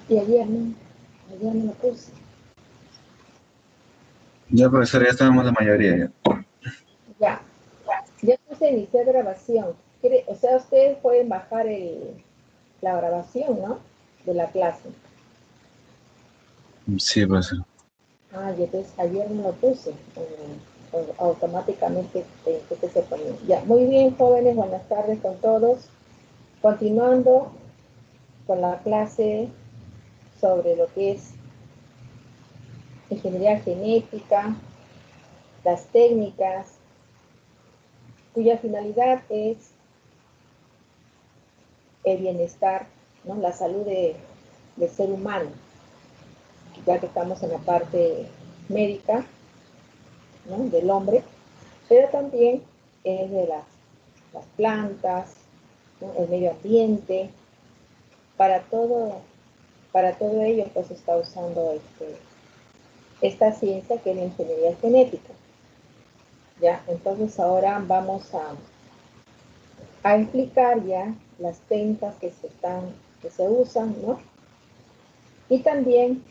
Y ayer no lo puse. Ya, profesor, ya estamos la mayoría ya. Ya, ya puse iniciar grabación. O sea, ustedes pueden bajar la grabación, ¿no? De la clase. Sí, profesor. Ah, y entonces ayer no lo puse. Automáticamente que se ponía. Ya, muy bien, jóvenes, buenas tardes con todos. Continuando con la clase sobre lo que es ingeniería genética, las técnicas, cuya finalidad es el bienestar, ¿no? La salud del ser humano, ya que estamos en la parte médica, ¿no? Del hombre, pero también es de las plantas, ¿no? El medio ambiente, para todo, para todo ello pues se está usando esta ciencia que es la ingeniería genética. ¿Ya? Entonces ahora vamos a explicar ya las técnicas que se usan, ¿no? Y también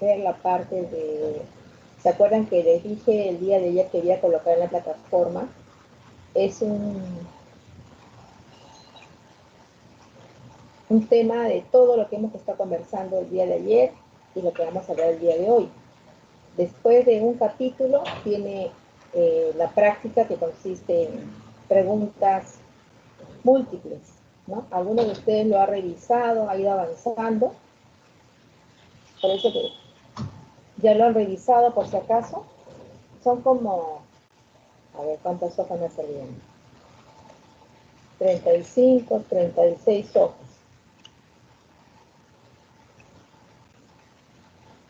ver la parte ¿se acuerdan que les dije el día de ayer que voy a colocar en la plataforma? Es un tema de todo lo que hemos estado conversando el día de ayer y lo que vamos a ver el día de hoy. Después de un capítulo tiene la práctica que consiste en preguntas múltiples, ¿no? Algunos de ustedes lo ha revisado, ha ido avanzando, por eso que ya lo han revisado por si acaso. Son como, a ver, ¿cuántas hojas me salían? 35, 36 hojas.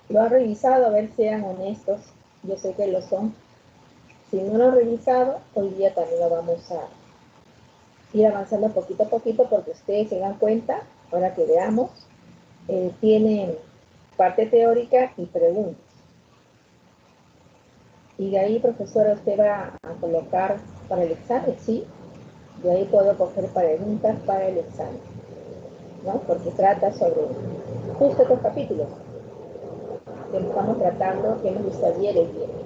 Lo han revisado, a ver, sean honestos. Yo sé que lo son. Si no lo han revisado, hoy día también lo vamos a ir avanzando poquito a poquito porque ustedes se dan cuenta, ahora que veamos, tienen parte teórica y preguntas. Y de ahí, profesora, usted va a colocar para el examen, ¿sí? De ahí puedo coger preguntas para el examen, ¿no? Porque trata sobre justo estos capítulos que estamos tratando, que hemos visto ayer y bien.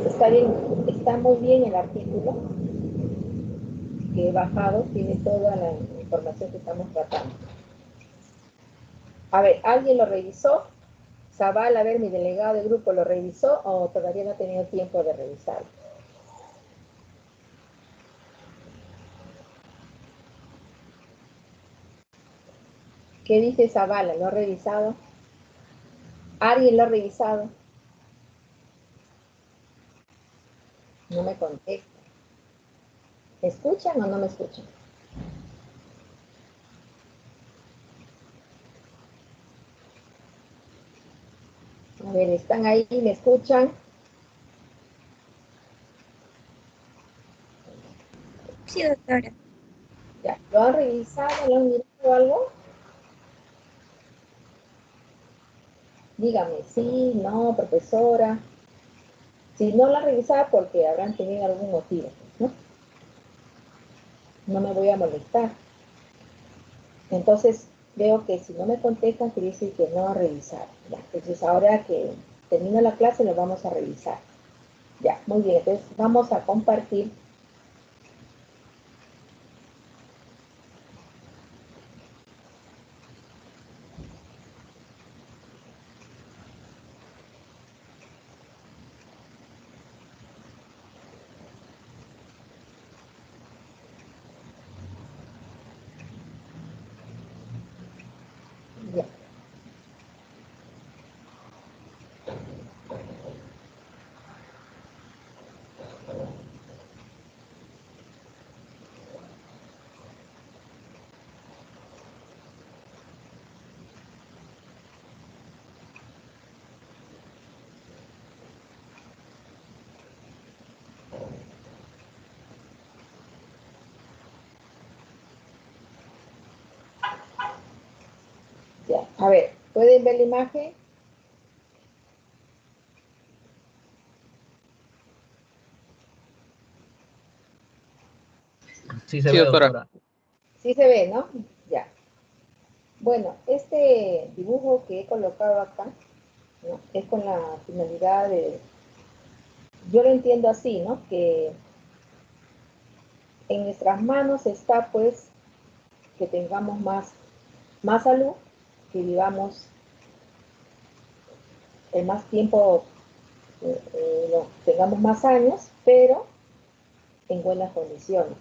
Está bien, está muy bien el artículo que he bajado, tiene toda la información que estamos tratando. A ver, ¿alguien lo revisó? Zabal, a ver, mi delegado de grupo, ¿lo revisó o todavía no ha tenido tiempo de revisarlo? ¿Qué dice Zabala? ¿Lo ha revisado? ¿Alguien lo ha revisado? No me contesta. ¿Me escuchan o no me escuchan? A ver, ¿están ahí? ¿Me escuchan? Sí, doctora. ¿Ya? ¿Lo han revisado? ¿Lo han mirado algo? Dígame, sí, no, profesora. Si no lo han revisado, porque habrán tenido algún motivo, ¿no? No me voy a molestar. Entonces, veo que si no me contestan, quiere decir que no ha revisado. Ya, entonces, ahora que termina la clase, lo vamos a revisar. Ya, muy bien. Entonces, vamos a compartir. Ya. Ya. A ver, ¿pueden ver la imagen? Sí se ve, doctora. Sí se ve, ¿no? Ya. Bueno, este dibujo que he colocado acá, ¿no? Es con la finalidad de, yo lo entiendo así, ¿no? Que en nuestras manos está, pues, que tengamos más salud, que vivamos el más tiempo, tengamos más años, pero en buenas condiciones,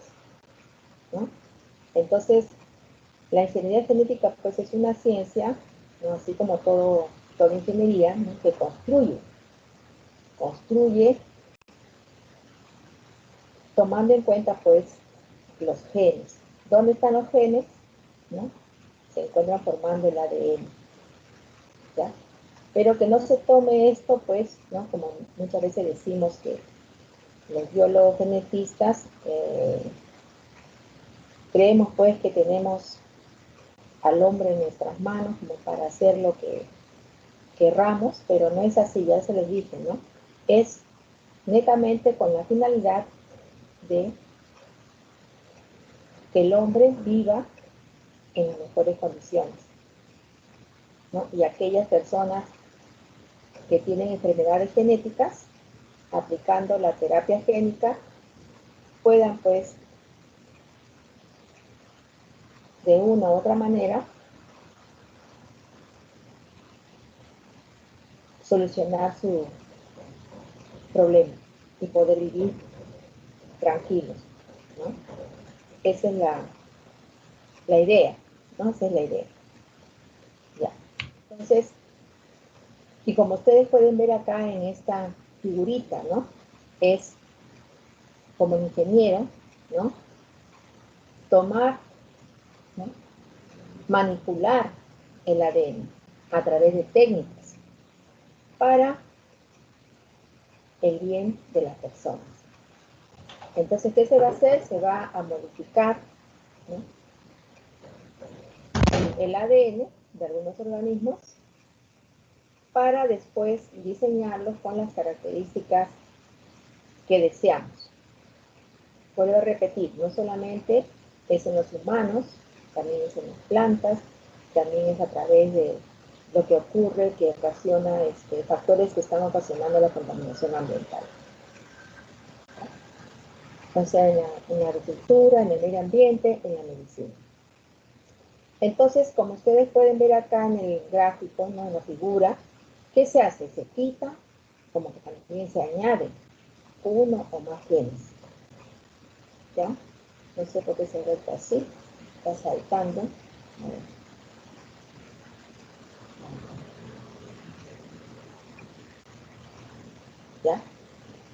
¿no? Entonces, la ingeniería genética, pues, es una ciencia, ¿no? Así como toda ingeniería, ¿no? Que construye tomando en cuenta, pues, los genes. ¿Dónde están los genes? ¿No? Se encuentran formando el ADN, ¿ya? Pero que no se tome esto, pues, ¿no? Como muchas veces decimos que los biólogos genetistas creemos, pues, que tenemos al hombre en nuestras manos como para hacer lo que querramos, pero no es así, ya se les dije, ¿no? Es netamente con la finalidad de que el hombre viva en las mejores condiciones, ¿no? Y aquellas personas que tienen enfermedades genéticas, aplicando la terapia génica, puedan, pues, de una u otra manera, solucionar su problema y poder vivir tranquilos, ¿no? Esa es la idea, ¿no? Esa es la idea. Ya. Entonces, y como ustedes pueden ver acá en esta figurita, ¿no? Es como ingeniero, ¿no? Tomar, ¿no? Manipular el ADN a través de técnicas para el bien de las personas. Entonces, ¿qué se va a hacer? Se va a modificar, ¿no? El ADN de algunos organismos para después diseñarlos con las características que deseamos. Vuelvo a repetir, no solamente es en los humanos, también es en las plantas, también es a través de lo que ocurre, que ocasiona factores que están ocasionando la contaminación ambiental. O sea, en la agricultura, en el medio ambiente, en la medicina. Entonces, como ustedes pueden ver acá en el gráfico, ¿no? En la figura, ¿qué se hace? Se quita, como que también se añade uno o más genes. ¿Ya? No sé por qué se ve así, está saltando. ¿Ya?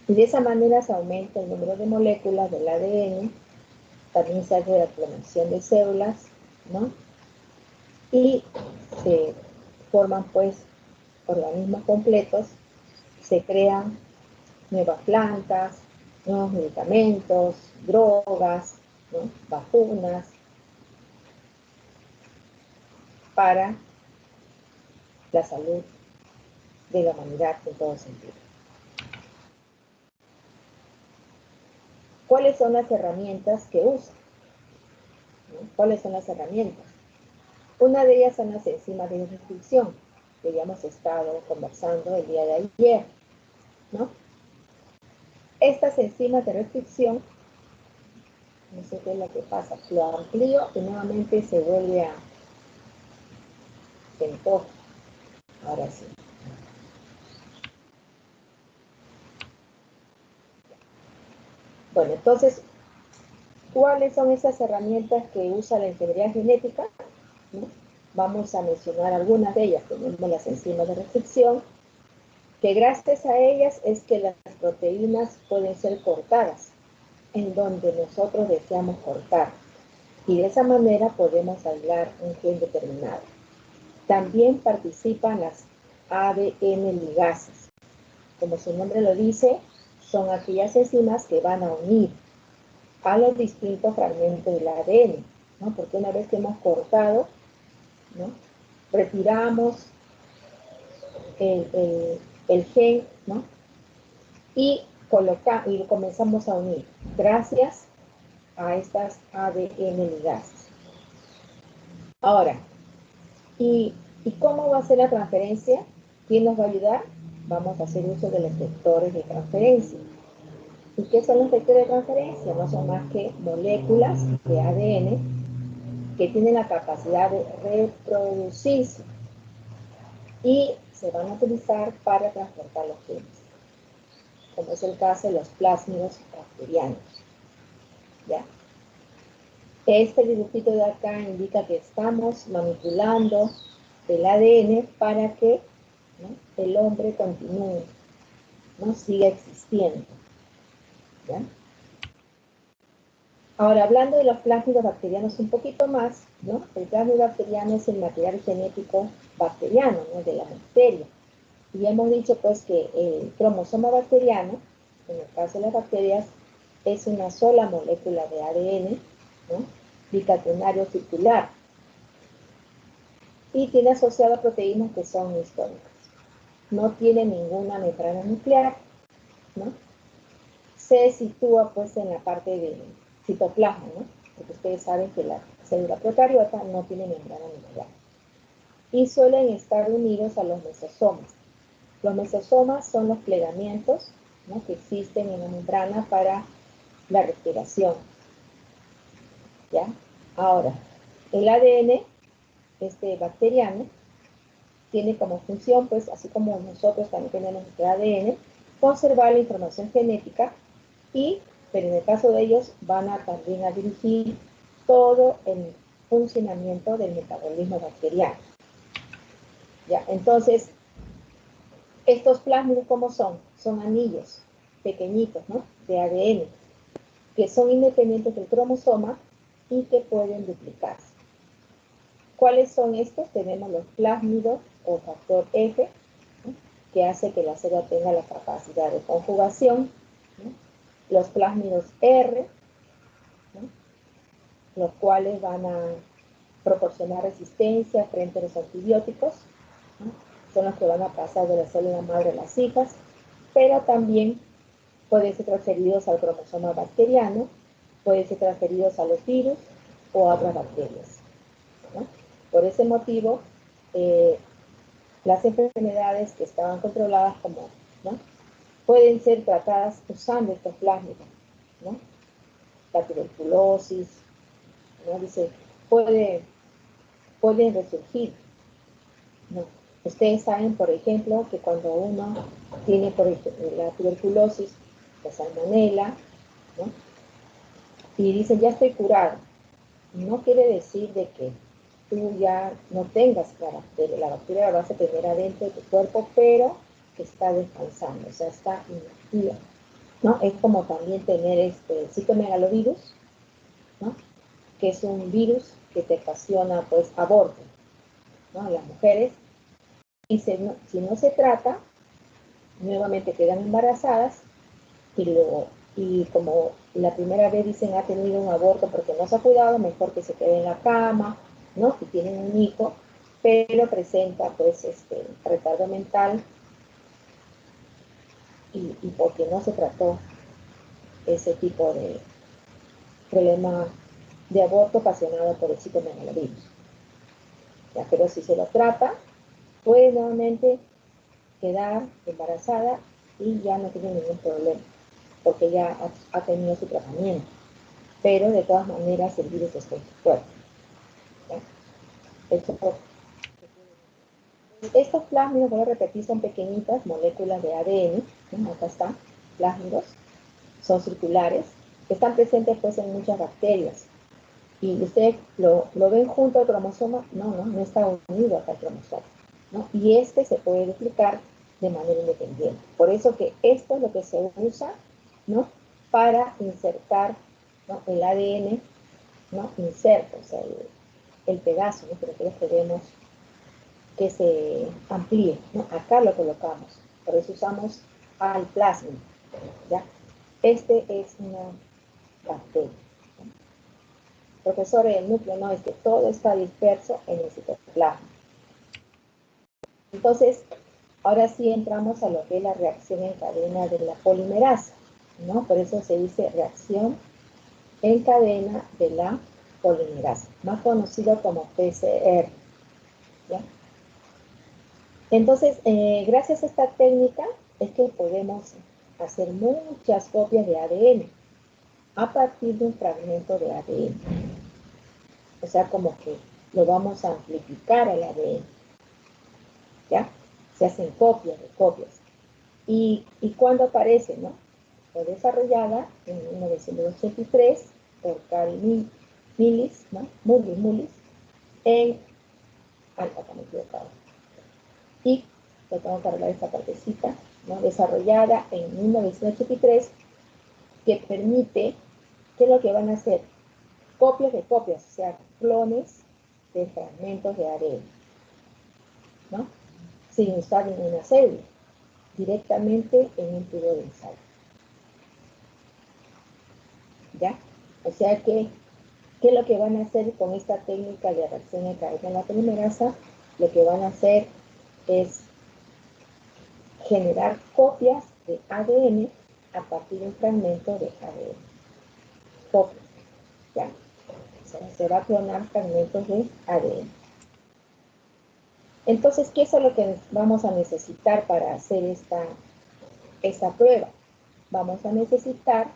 Y de esa manera se aumenta el número de moléculas del ADN, también se hace la clonación de células, ¿no? Y se forman, pues, organismos completos, se crean nuevas plantas, nuevos medicamentos, drogas, ¿no? Vacunas, para la salud de la humanidad en todo sentido. ¿Cuáles son las herramientas que usan? ¿No? ¿Cuáles son las herramientas? Una de ellas son las enzimas de restricción, que ya hemos estado conversando el día de ayer, ¿no? Estas enzimas de restricción, no sé qué es lo que pasa, lo amplío y nuevamente se vuelve a enfocar. Ahora sí. Bueno, entonces, ¿cuáles son esas herramientas que usa la ingeniería genética? ¿No? Vamos a mencionar algunas de ellas. Tenemos las enzimas de restricción, que gracias a ellas es que las proteínas pueden ser cortadas en donde nosotros deseamos cortar, y de esa manera podemos aislar un gen determinado. También participan las ADN ligasas. Como su nombre lo dice, son aquellas enzimas que van a unir a los distintos fragmentos del ADN, ¿no? Porque una vez que hemos cortado, ¿no? Retiramos el gen, ¿no? Y comenzamos a unir gracias a estas ADN ligasas. Ahora, ¿Y cómo va a ser la transferencia? ¿Quién nos va a ayudar? Vamos a hacer uso de los vectores de transferencia. ¿Y qué son los vectores de transferencia? No son más que moléculas de ADN que tienen la capacidad de reproducirse y se van a utilizar para transportar los genes, como es el caso de los plásmidos bacterianos. ¿Ya? Este dibujito de acá indica que estamos manipulando el ADN para que, ¿no?, el hombre continúe, ¿no?, siga existiendo. ¿Ya? Ahora, hablando de los plásmidos bacterianos un poquito más, ¿no? El plásmido bacteriano es el material genético bacteriano, ¿no?, de la bacteria. Y hemos dicho pues que el cromosoma bacteriano, en el caso de las bacterias, es una sola molécula de ADN, ¿no?, bicatenario circular, y tiene asociado proteínas que son históricas. No tiene ninguna membrana nuclear, ¿no? Se sitúa pues en la parte del citoplasma, ¿no?, porque ustedes saben que la célula procariota no tiene membrana nuclear. Y suelen estar unidos a los mesosomas. Los mesosomas son los plegamientos, ¿no?, que existen en la membrana para la respiración. ¿Ya? Ahora, el ADN bacteriano tiene como función, pues así como nosotros también tenemos nuestro ADN, conservar la información genética pero en el caso de ellos van a también a dirigir todo el funcionamiento del metabolismo bacteriano. ¿Ya? Entonces, estos plásmidos, ¿cómo son? Son anillos pequeñitos, ¿no?, de ADN, que son independientes del cromosoma y que pueden duplicarse. ¿Cuáles son estos? Tenemos los plásmidos o factor F, ¿no?, que hace que la célula tenga la capacidad de conjugación, ¿no?, los plásmidos R, ¿no?, los cuales van a proporcionar resistencia frente a los antibióticos, ¿no?, son los que van a pasar de la célula madre a las hijas, pero también pueden ser transferidos al cromosoma bacteriano, pueden ser transferidos a los virus o a otras bacterias, ¿no? Por ese motivo, las enfermedades que estaban controladas como, ¿no?, pueden ser tratadas usando estos plásmidos, ¿no? La tuberculosis, ¿no?, dice, pueden resurgir, ¿no? Ustedes saben, por ejemplo, que cuando uno tiene, por ejemplo, la tuberculosis, la salmonela, ¿no?, y dicen, ya estoy curado, no quiere decir de que tú ya no tengas la bacteria la vas a tener adentro de tu cuerpo, pero está descansando, o sea, está inactiva, ¿no? Es como también tener citomegalovirus, ¿no?, que es un virus que te ocasiona, pues, aborto, ¿no?, a las mujeres, y si no se trata, nuevamente quedan embarazadas, y como la primera vez dicen ha tenido un aborto porque no se ha cuidado, mejor que se quede en la cama, ¿no?, si tienen un hijo, pero presenta pues retardo mental y porque no se trató ese tipo de problema de aborto ocasionado por el citomegalovirus. ¿Ya? Pero si se lo trata, puede nuevamente quedar embarazada y ya no tiene ningún problema, porque ya ha tenido su tratamiento. Pero de todas maneras el virus está en su cuerpo. Estos plásmidos, voy a repetir, son pequeñitas moléculas de ADN, ¿no? Acá están, plásmidos, son circulares, que están presentes pues en muchas bacterias. Y ustedes lo ven junto al cromosoma, no está unido acá al cromosoma, ¿no? Y se puede duplicar de manera independiente. Por eso que esto es lo que se usa, ¿no?, para insertar, ¿no?, el ADN, ¿no?, inserto, o sea, el pedazo, ¿no?, que nosotros queremos que se amplíe, ¿no? Acá lo colocamos, por eso usamos al plasma, ¿ya? Es una bacteria, ¿no? Profesor, el núcleo no, es que todo está disperso en el citoplasma. Entonces, ahora sí entramos a lo que es la reacción en cadena de la polimerasa, ¿no? Por eso se dice reacción en cadena de la polimerasa, más conocido como PCR. ¿ya? Entonces, gracias a esta técnica es que podemos hacer muchas copias de ADN a partir de un fragmento de ADN. O sea, como que lo vamos a amplificar al ADN, ¿ya? Se hacen copias de copias. ¿Y cuándo aparece, no? Fue desarrollada en 1983 por Carl Mullis, ¿no? Mullis, en... acá me he equivocado. Y le tengo que arreglar esta partecita, ¿no? Desarrollada en 1983, que permite, ¿qué es lo que van a hacer? Copias de copias, o sea, clones de fragmentos de ADN, ¿no? Sin usar ninguna célula, directamente en un tubo de ensayo. ¿Ya? O sea que, ¿qué es lo que van a hacer con esta técnica de reacción de cadena en la polimerasa? Lo que van a hacer es generar copias de ADN a partir de un fragmento de ADN. Copias, ¿ya? O sea, se va a clonar fragmentos de ADN. Entonces, ¿qué es lo que vamos a necesitar para hacer esta prueba? Vamos a necesitar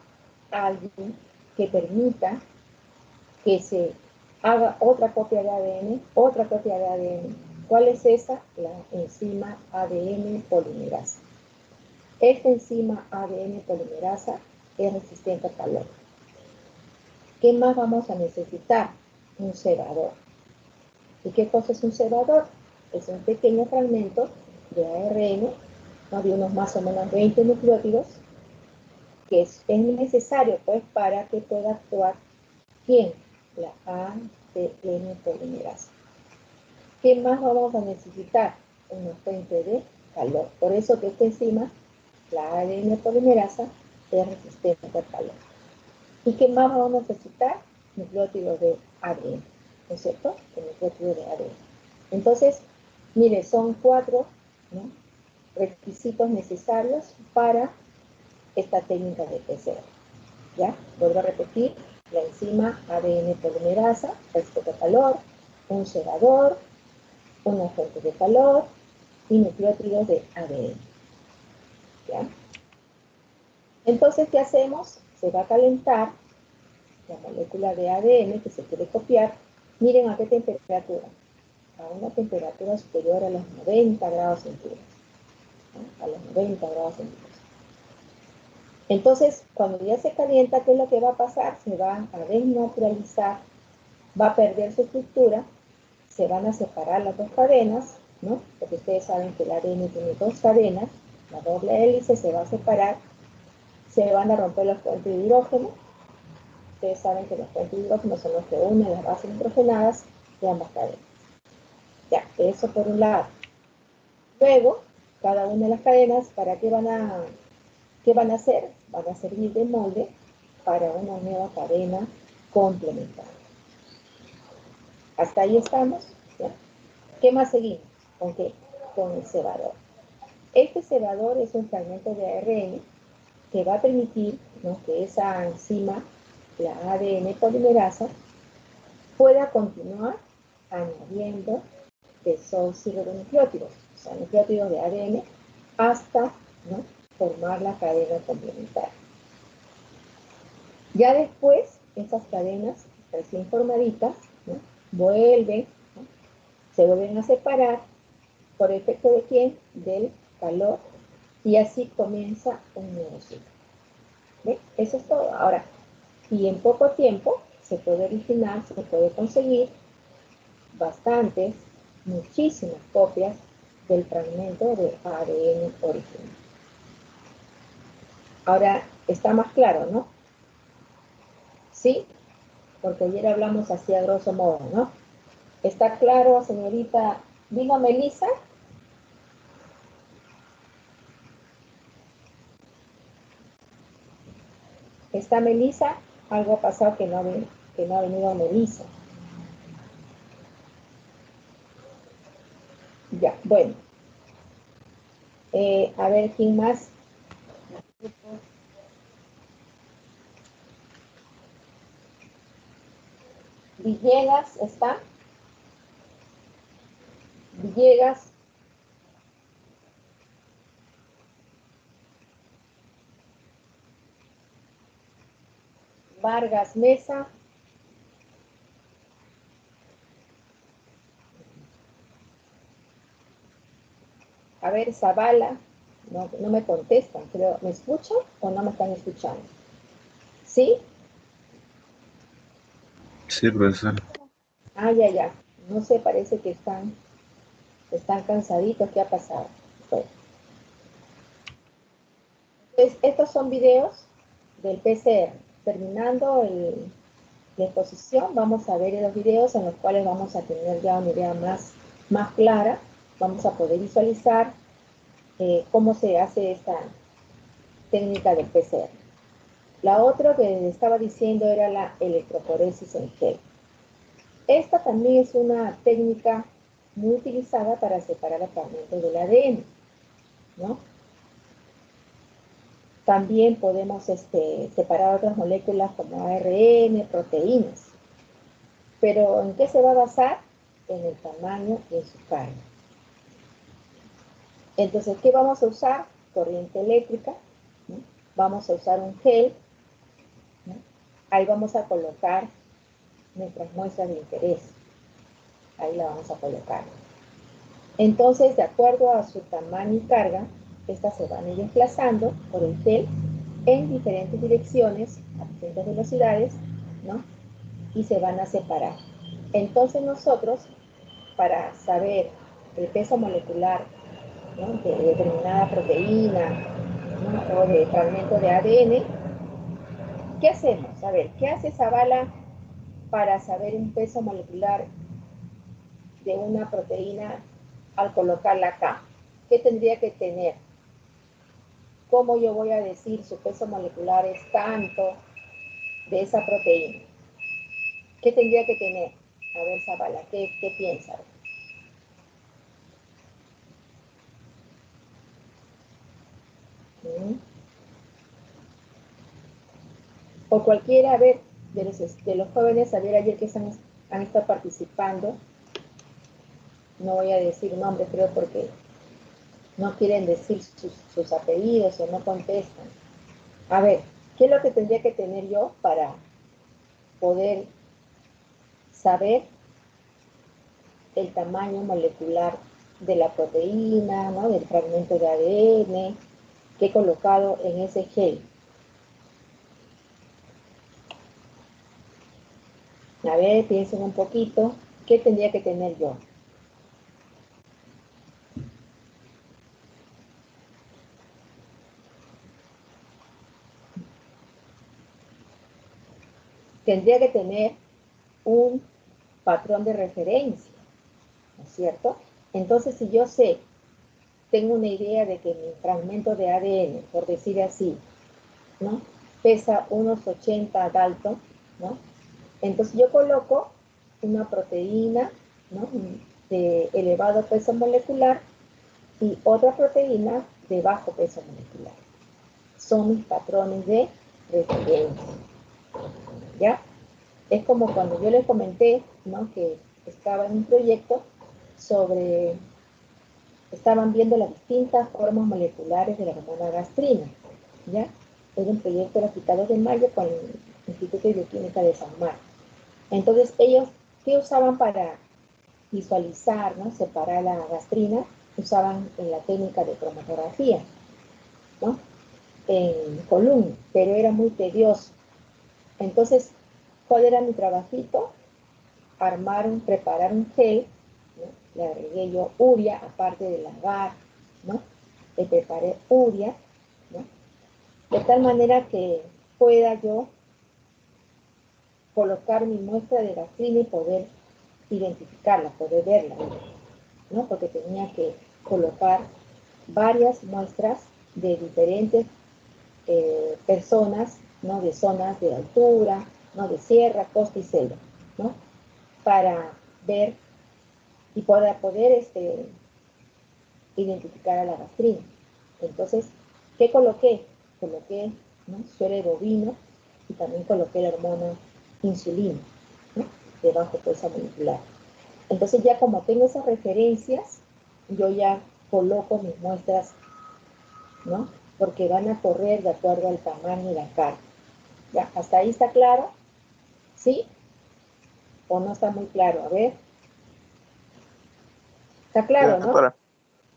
a alguien que permita que se haga otra copia de ADN, otra copia de ADN. ¿Cuál es esa? La enzima ADN polimerasa. Esta enzima ADN polimerasa es resistente al calor. ¿Qué más vamos a necesitar? Un cebador. ¿Y qué cosa es un cebador? Es un pequeño fragmento de ARN, ¿no? De unos más o menos 20 nucleótidos, que es necesario pues para que pueda actuar ¿quién? La ADN polimerasa. ¿Qué más vamos a necesitar? Una fuente de calor. Por eso que esta enzima, la ADN polimerasa, es resistente al calor. ¿Y qué más vamos a necesitar? Nucleótidos de ADN, ¿no es cierto? El nucleótido de ADN. Entonces, mire, son 4, ¿no?, requisitos necesarios para esta técnica de PCR. ¿Ya? Vuelvo a repetir, la enzima ADN polimerasa, resistente al calor, un cebador, una fuente de calor y nucleótidos de ADN. ¿Ya? Entonces, ¿qué hacemos? Se va a calentar la molécula de ADN que se quiere copiar. Miren a qué temperatura. A una temperatura superior a los 90 grados centígrados. ¿No? A los 90 grados centígrados. Entonces, cuando ya se calienta, ¿qué es lo que va a pasar? Se va a desnaturalizar, va a perder su estructura, se van a separar las dos cadenas, ¿no? Porque ustedes saben que el ADN tiene dos cadenas, la doble hélice se va a separar, se van a romper los puentes de hidrógeno. Ustedes saben que los puentes de hidrógeno son los que unen las bases hidrogenadas de ambas cadenas. Ya, eso por un lado. Luego, cada una de las cadenas, ¿para qué van a hacer? Van a servir de molde para una nueva cadena complementaria. Hasta ahí estamos, ¿ya? ¿Qué más seguimos? ¿Con qué? Con el cebador. Este cebador es un fragmento de ARN que va a permitir, ¿no?, que esa enzima, la ADN polimerasa, pueda continuar añadiendo desoxirribonucleótidos, o sea, nucleótidos de ADN, hasta, ¿no?, formar la cadena complementaria. Ya después, esas cadenas recién formaditas, ¿no?, vuelven, ¿no?, se vuelven a separar por efecto de ¿quién? Del calor, y así comienza un nuevo ciclo. ¿Ve? Eso es todo. Ahora, y en poco tiempo se puede originar, se puede conseguir bastantes, muchísimas copias del fragmento de ADN original. Ahora, está más claro, ¿no? Sí, porque ayer hablamos así a grosso modo, ¿no? ¿Está claro, señorita? ¿Vino Melissa? ¿Está Melissa? Algo ha pasado que no ha venido Melissa. Ya, bueno. A ver, ¿quién más? Villegas, ¿está? Villegas. Vargas Mesa. A ver, Zavala. No me contestan, creo. ¿Me escuchan o no me están escuchando? ¿Sí? Sí, profesor. Ah, ya. No sé, parece que están cansaditos. ¿Qué ha pasado? Bueno. Entonces, estos son videos del PCR. Terminando la exposición, vamos a ver los videos en los cuales vamos a tener ya una idea más clara. Vamos a poder visualizar cómo se hace esta técnica del PCR. La otra que estaba diciendo era la electroforesis en gel. Esta también es una técnica muy utilizada para separar los fragmentos del ADN, ¿no? También podemos separar otras moléculas como ARN, proteínas. Pero ¿en qué se va a basar? En el tamaño y en su carga. Entonces, ¿qué vamos a usar? Corriente eléctrica, ¿no? Vamos a usar un gel, ¿no? Ahí vamos a colocar nuestras muestras de interés. Ahí la vamos a colocar. Entonces, de acuerdo a su tamaño y carga, estas se van a ir desplazando por el gel en diferentes direcciones, a distintas velocidades, ¿no? Y se van a separar. Entonces nosotros, para saber el peso molecular, ¿no?, de determinada proteína, ¿no?, o de fragmento de ADN, ¿qué hacemos? A ver, ¿qué hace Zavala para saber un peso molecular de una proteína al colocarla acá? ¿Qué tendría que tener? ¿Cómo yo voy a decir su peso molecular es tanto de esa proteína? ¿Qué tendría que tener? A ver, Zavala, ¿qué piensas? ¿Mm? O cualquiera, a ver, de los jóvenes, a ver, ayer que han estado participando, no voy a decir nombres, creo, porque no quieren decir sus apellidos o no contestan. A ver, ¿qué es lo que tendría que tener yo para poder saber el tamaño molecular de la proteína, ¿no?, del fragmento de ADN que he colocado en ese gel? A ver, piensen un poquito, ¿qué tendría que tener yo? Tendría que tener un patrón de referencia, ¿no es cierto? Entonces, si yo tengo una idea de que mi fragmento de ADN, por decir así, ¿no?, pesa unos 80 Dalton, ¿no? Entonces yo coloco una proteína, ¿no?, de elevado peso molecular y otra proteína de bajo peso molecular. Son mis patrones de referencia, ¿ya? Es como cuando yo les comenté, ¿no?, que estaba en un proyecto estaban viendo las distintas formas moleculares de la hormona gastrina, ¿ya? Era un proyecto del Hospital de Mayo con el Instituto de Bioquímica de San Marcos. Entonces, ellos, ¿qué usaban para visualizar, ¿no?, separar la gastrina? Usaban la técnica de cromatografía, ¿no?, en columna, pero era muy tedioso. Entonces, ¿cuál era mi trabajito? Preparar un gel, ¿no? Le agregué yo urea, aparte del agar, ¿no? Le preparé urea, ¿no?, de tal manera que pueda yo colocar mi muestra de gastrina y poder identificarla, poder verla, ¿no? Porque tenía que colocar varias muestras de diferentes personas, ¿no?, de zonas de altura, ¿no?, de sierra, costa y selva, ¿no?, para ver y para poder identificar a la gastrina. Entonces, ¿qué coloqué? Coloqué, ¿no?, suero bovino y también coloqué la hormona insulina, ¿no?, de bajo peso molecular. Entonces ya como tengo esas referencias, yo ya coloco mis muestras, ¿no? Porque van a correr de acuerdo al tamaño de la carga. ¿Ya? ¿Hasta ahí está claro? ¿Sí? ¿O no está muy claro? A ver. ¿Está claro, no? Doctora.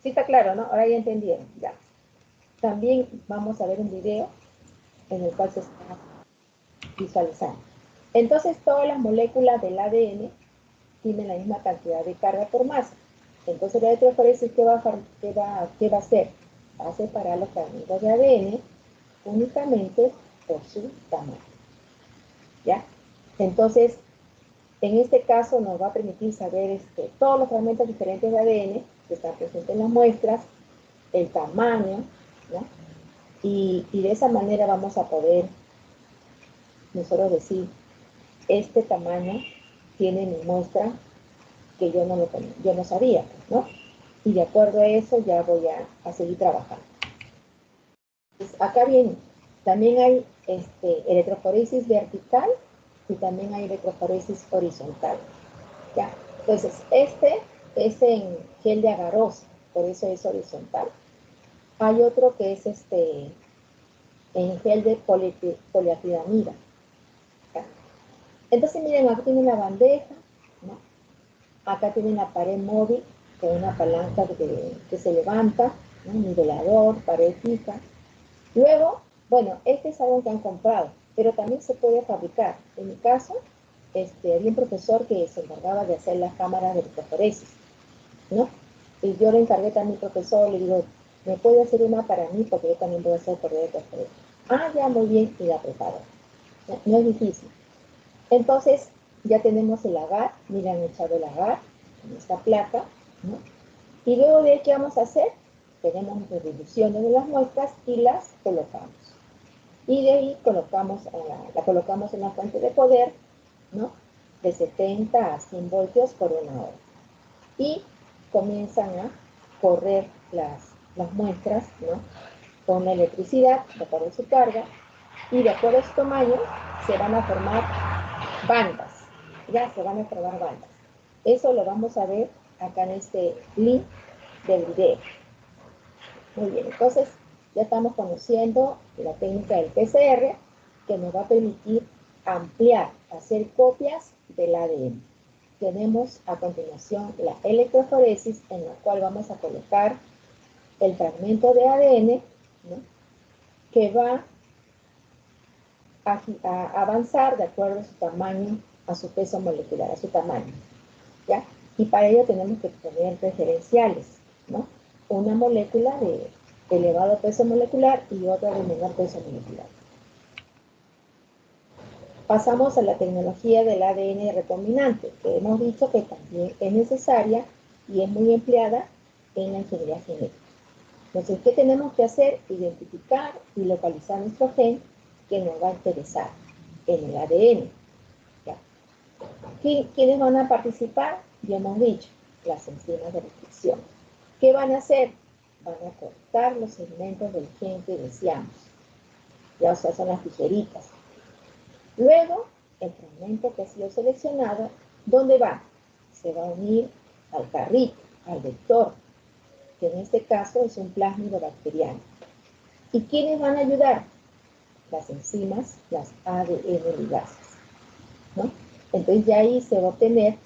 Sí está claro, ¿no? Ahora ya entendieron, ya. También vamos a ver un video en el cual se está visualizando. Entonces, todas las moléculas del ADN tienen la misma cantidad de carga por masa. Entonces, la electroforesis, ¿qué va a hacer? Va a separar los fragmentos de ADN únicamente por su tamaño. ¿Ya? Entonces, en este caso nos va a permitir saber todos los fragmentos diferentes de ADN que están presentes en las muestras, el tamaño, ¿no? Y de esa manera vamos a poder nosotros decir, este tamaño tiene mi muestra que yo no sabía, ¿no? Y de acuerdo a eso ya voy a seguir trabajando. Pues acá viene, también hay electroforesis vertical y también hay electroforesis horizontal, ¿ya? Entonces, este es en gel de agarosa, por eso es horizontal. Hay otro que es en gel de poliacidamida. Entonces, miren, aquí tienen la bandeja, ¿no? Acá tienen la pared móvil, con una palanca que se levanta, ¿no? Un nivelador, pared fija. Luego, bueno, este es algo que han comprado, pero también se puede fabricar. En mi caso, había un profesor que se encargaba de hacer las cámaras de electroforesis, ¿no? Y yo le encargué también al profesor, le digo, ¿me puede hacer una para mí? Porque yo también voy a hacer correo de electroforesis. Ah, ya, muy bien, y la preparo. No es difícil. Entonces, ya tenemos el agar, miren, han echado el agar en esta placa, ¿no? Y luego de ahí, ¿qué vamos a hacer? Tenemos revoluciones de las muestras y las colocamos. Y de ahí la colocamos en la fuente de poder, ¿no? De 70 a 100 voltios por una hora. Y comienzan a correr las muestras, ¿no? Con la electricidad, de acuerdo a su carga, y de acuerdo a su tamaño, se van a formar bandas. Ya se van a formar bandas. Eso lo vamos a ver acá en este link del video. Muy bien, entonces ya estamos conociendo la técnica del PCR que nos va a permitir ampliar, hacer copias del ADN. Tenemos a continuación la electroforesis en la cual vamos a colocar el fragmento de ADN, ¿no? Que va a avanzar de acuerdo a su tamaño, a su peso molecular, a su tamaño, ¿ya? Y para ello tenemos que tener referenciales, ¿no? Una molécula de elevado peso molecular y otra de menor peso molecular. Pasamos a la tecnología del ADN recombinante, que hemos dicho que también es necesaria y es muy empleada en la ingeniería genética. Entonces, ¿qué tenemos que hacer? Identificar y localizar nuestro gen que nos va a interesar en el ADN. ¿Ya? ¿Quiénes van a participar? Ya hemos dicho, las enzimas de restricción. ¿Qué van a hacer? Van a cortar los segmentos del gen que deseamos. Ya, o sea, son las tijeritas. Luego, el fragmento que ha sido seleccionado, ¿dónde va? Se va a unir al carrito, al vector, que en este caso es un plásmido bacteriano. ¿Y quiénes van a ayudar? Las enzimas, las ADN ligasas, ¿no? Entonces ya ahí se va a obtener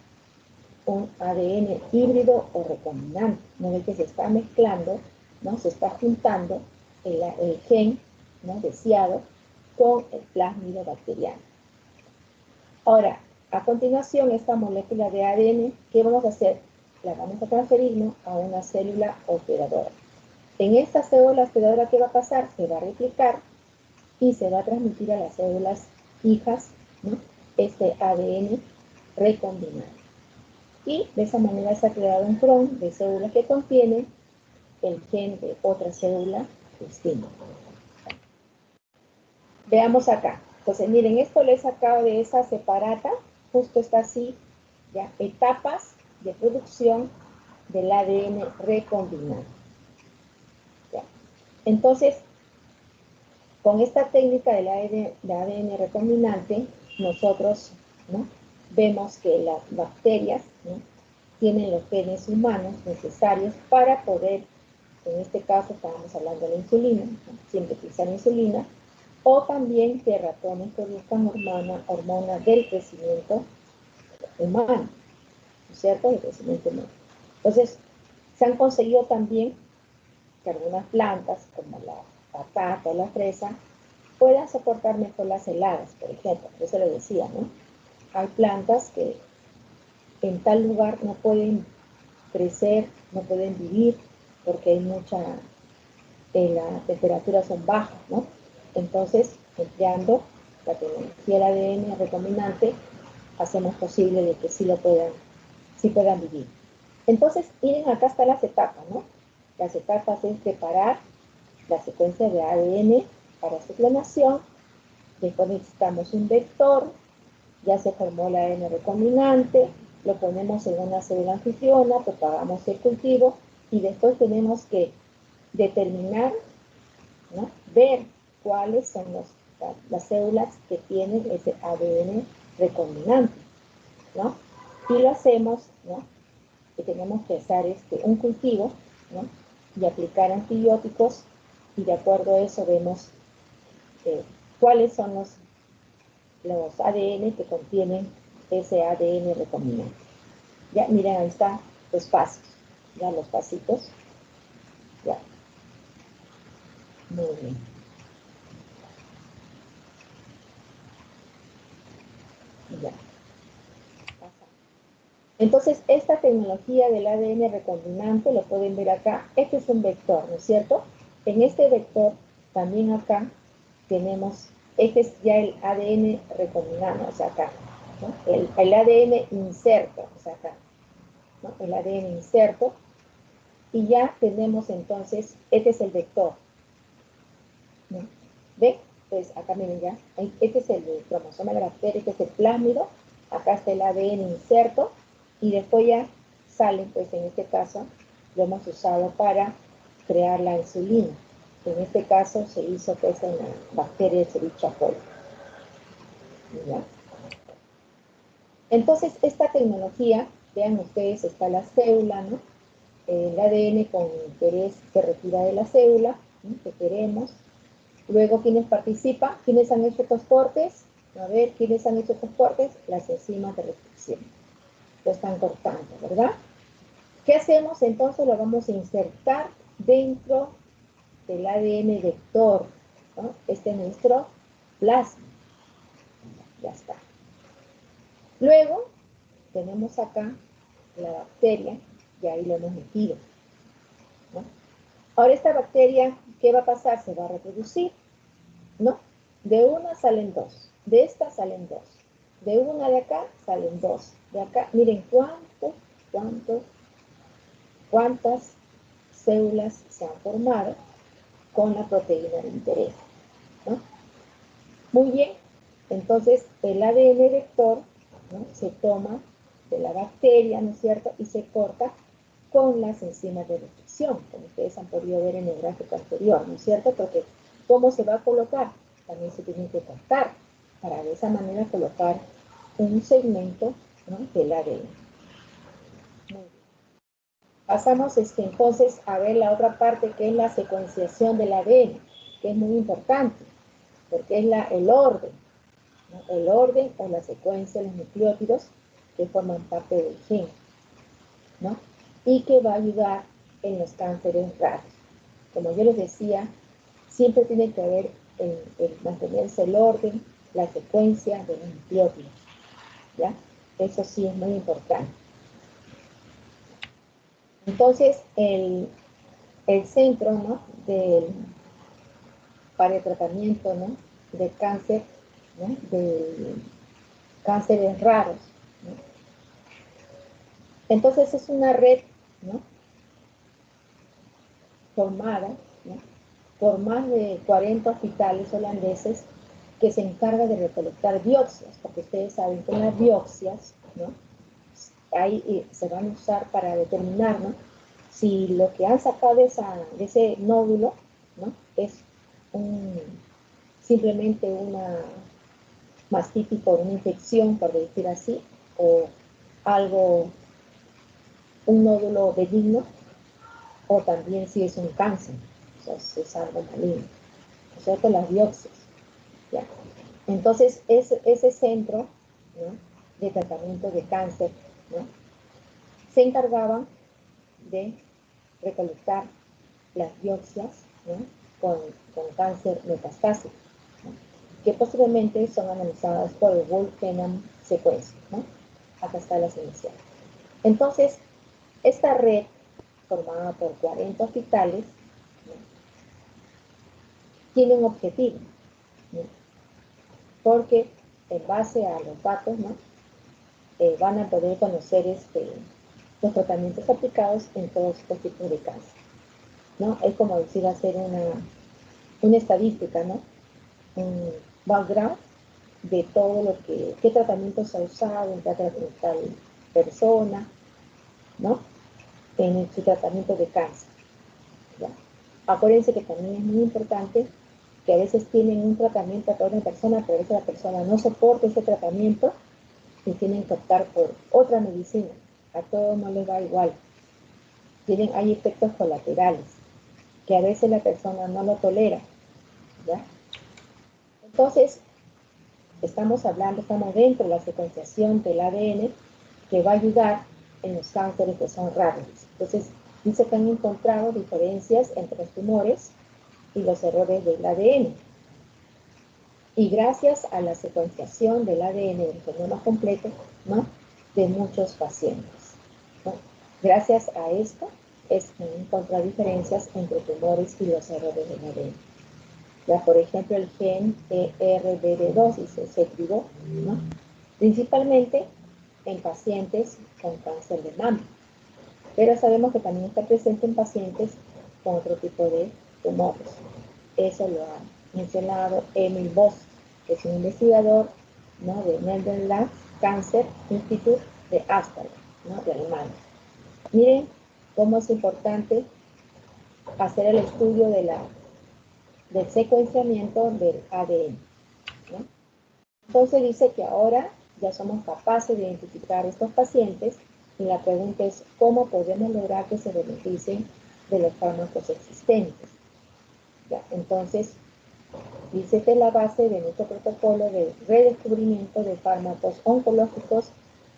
un ADN híbrido o recombinante, ¿no? El que se está mezclando, ¿no? Se está juntando el gen, ¿no? Deseado con el plásmido bacteriano. Ahora, a continuación, esta molécula de ADN, ¿qué vamos a hacer? La vamos a transferir, ¿no? A una célula hospedadora. En esta célula hospedadora, ¿qué va a pasar? Se va a replicar y se va a transmitir a las células hijas, ¿no? Este ADN recombinado. Y de esa manera se ha creado un clon de células que contienen el gen de otra célula distinta. Veamos acá. Entonces, miren, esto lo he sacado de esa separata, justo está así, ¿ya? Etapas de producción del ADN recombinado. ¿Ya? Entonces, con esta técnica del ADN recombinante, nosotros, ¿no? Vemos que las bacterias, ¿no? tienen los genes humanos necesarios para poder, en este caso estábamos hablando de la insulina, sintetizar insulina, o también que ratones produzcan hormona del crecimiento humano, ¿no es cierto? Del crecimiento humano. Entonces, se han conseguido también que algunas plantas, como la patata o la fresa, puedan soportar mejor las heladas, por ejemplo. Eso lo decía, ¿no? Hay plantas que en tal lugar no pueden crecer, no pueden vivir, porque hay las temperaturas son bajas, ¿no? Entonces, empleando la tecnología del ADN recombinante, hacemos posible de que sí puedan vivir. Entonces, miren, acá están las etapas, ¿no? Las etapas es preparar la secuencia de ADN para su clonación. Después necesitamos un vector, ya se formó el ADN recombinante, lo ponemos en una célula anfitriona, propagamos el cultivo y después tenemos que determinar, ¿no? Ver cuáles son las células que tienen ese ADN recombinante, ¿no? Y lo hacemos, ¿no? Que tenemos que hacer un cultivo, ¿no? Y aplicar antibióticos, y de acuerdo a eso vemos cuáles son los ADN que contienen ese ADN recombinante. Ya, miren, ahí están los pasos, ya los pasitos, ya. Muy bien. Ya. Entonces, esta tecnología del ADN recombinante, lo pueden ver acá, este es un vector, ¿no es cierto? En este vector, también acá, tenemos, este es ya el ADN recombinante, o sea, acá, ¿no? El ADN inserto, o sea, acá, ¿no? El ADN inserto, y ya tenemos entonces, este es el vector, ¿no? ¿Ven? Pues acá miren ya, este es el cromosoma de la bacteria, este es el plásmido, acá está el ADN inserto, y después ya salen, pues en este caso, lo hemos usado para crear la insulina. En este caso se hizo pues en la bacteria Escherichia coli. ¿Ya? Entonces, esta tecnología, vean ustedes, está la célula, ¿no? El ADN con interés se retira de la célula, ¿no? Que queremos. Luego, ¿quiénes participan? ¿Quiénes han hecho estos cortes? A ver, ¿quiénes han hecho estos cortes? Las enzimas de restricción. Lo están cortando, ¿verdad? ¿Qué hacemos? Entonces lo vamos a insertar dentro del ADN vector, ¿no? Este es nuestro plasma. Ya está. Luego, tenemos acá la bacteria, y ahí lo hemos metido, ¿no? Ahora esta bacteria, ¿qué va a pasar? Se va a reproducir, ¿no? De una salen dos, de esta salen dos, de una de acá salen dos, de acá, miren cuántas células se han formado con la proteína de interés, ¿no? Muy bien, entonces el ADN vector, ¿no? Se toma de la bacteria, ¿no es cierto? Y se corta con las enzimas de restricción, como ustedes han podido ver en el gráfico anterior, ¿no es cierto? Porque ¿cómo se va a colocar? También se tiene que cortar para de esa manera colocar un segmento, ¿no? Del ADN. Muy bien. Pasamos entonces a ver la otra parte, que es la secuenciación del ADN, que es muy importante, porque es el orden, ¿no? El orden o la secuencia de los nucleótidos que forman parte del gen, ¿no? Y que va a ayudar en los cánceres raros. Como yo les decía, siempre tiene que haber el mantenerse el orden, la secuencia de los nucleótidos, ¿ya? Eso sí es muy importante. Entonces, el centro, ¿no? Para el tratamiento, ¿no? De cáncer, ¿no? De cánceres raros, ¿no? Entonces es una red, ¿no? Formada, ¿no? Por más de 40 hospitales holandeses que se encarga de recolectar biopsias, porque ustedes saben que en las biopsias, ¿no? Ahí se van a usar para determinar, ¿no? Si lo que han sacado de ese nódulo, ¿no? Es simplemente una mastitis por una infección, por decir así, o algo un nódulo benigno o también si es un cáncer, o sea, si es algo maligno, o sea, con las biopsias. ¿Ya? Entonces, ese centro, ¿no?, de tratamiento de cáncer, ¿no?, se encargaban de recolectar las biopsias, ¿no?, con cáncer metastásico, ¿no?, que posteriormente son analizadas por el Whole Genome Sequencing, ¿no? Acá está las iniciales. Entonces, esta red, formada por 40 hospitales, ¿no?, tiene un objetivo, ¿no?, porque en base a los datos, ¿no?, van a poder conocer los tratamientos aplicados en todos estos tipos de cáncer, ¿no? Es como decir, hacer una estadística, ¿no?, un background de todo lo qué tratamiento se ha usado en tal persona, ¿no?, en su tratamiento de cáncer, ¿ya? Acuérdense que también es muy importante que a veces tienen un tratamiento para una persona, pero a veces la persona no soporta ese tratamiento y tienen que optar por otra medicina. A todos no les va igual. Hay efectos colaterales que a veces la persona no lo tolera, ¿ya? Entonces, estamos dentro de la secuenciación del ADN que va a ayudar en los cánceres que son raros. Entonces, dice que han encontrado diferencias entre los tumores y los errores del ADN. Y gracias a la secuenciación del ADN del genoma completo, ¿no?, de muchos pacientes, ¿no? Gracias a esto es que han encontrado diferencias entre tumores y los errores del ADN. Ya, por ejemplo, el gen ERBD2 se activó, ¿no?, principalmente en pacientes con cáncer de mama, pero sabemos que también está presente en pacientes con otro tipo de tumores. Eso lo ha mencionado Emil Voss, que es un investigador, ¿no?, de Netherlands Cancer Institute de Amsterdam, ¿no?, de Alemania. Miren cómo es importante hacer el estudio del secuenciamiento del ADN, ¿no? Entonces dice que ahora ya somos capaces de identificar estos pacientes y la pregunta es cómo podemos lograr que se beneficien de los fármacos existentes. ¿Ya? Entonces, dice que es la base de nuestro protocolo de redescubrimiento de fármacos oncológicos,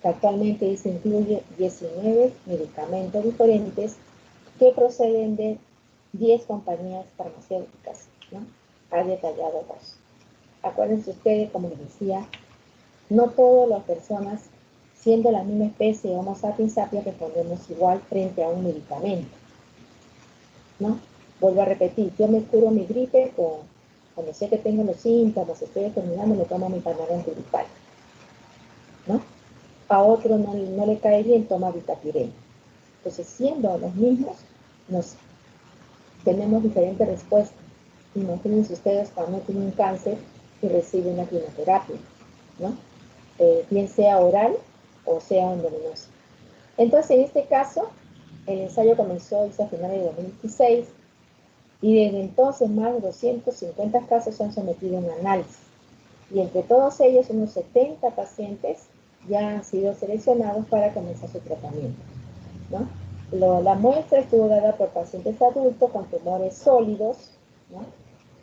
que actualmente incluye 19 medicamentos diferentes que proceden de 10 compañías farmacéuticas, ¿no? Ha detallado dos. Acuérdense ustedes, como les decía, no todas las personas, siendo la misma especie Homo sapiens sapiens, respondemos igual frente a un medicamento, ¿no? Vuelvo a repetir, yo me curo mi gripe cuando sé que tengo los síntomas, estoy terminando, me tomo mi panadol gripal, ¿no? A otro no le cae bien, toma vitapirena. Entonces, siendo los mismos, tenemos diferentes respuestas. Imagínense ustedes cuando tienen un cáncer y reciben una quimioterapia, ¿no? Bien sea oral o sea endovenosa. Entonces, en este caso, el ensayo comenzó a finales de 2016 y desde entonces más de 250 casos se han sometido a un análisis. Y entre todos ellos, unos 70 pacientes ya han sido seleccionados para comenzar su tratamiento, ¿no? La muestra estuvo dada por pacientes adultos con tumores sólidos, ¿no?,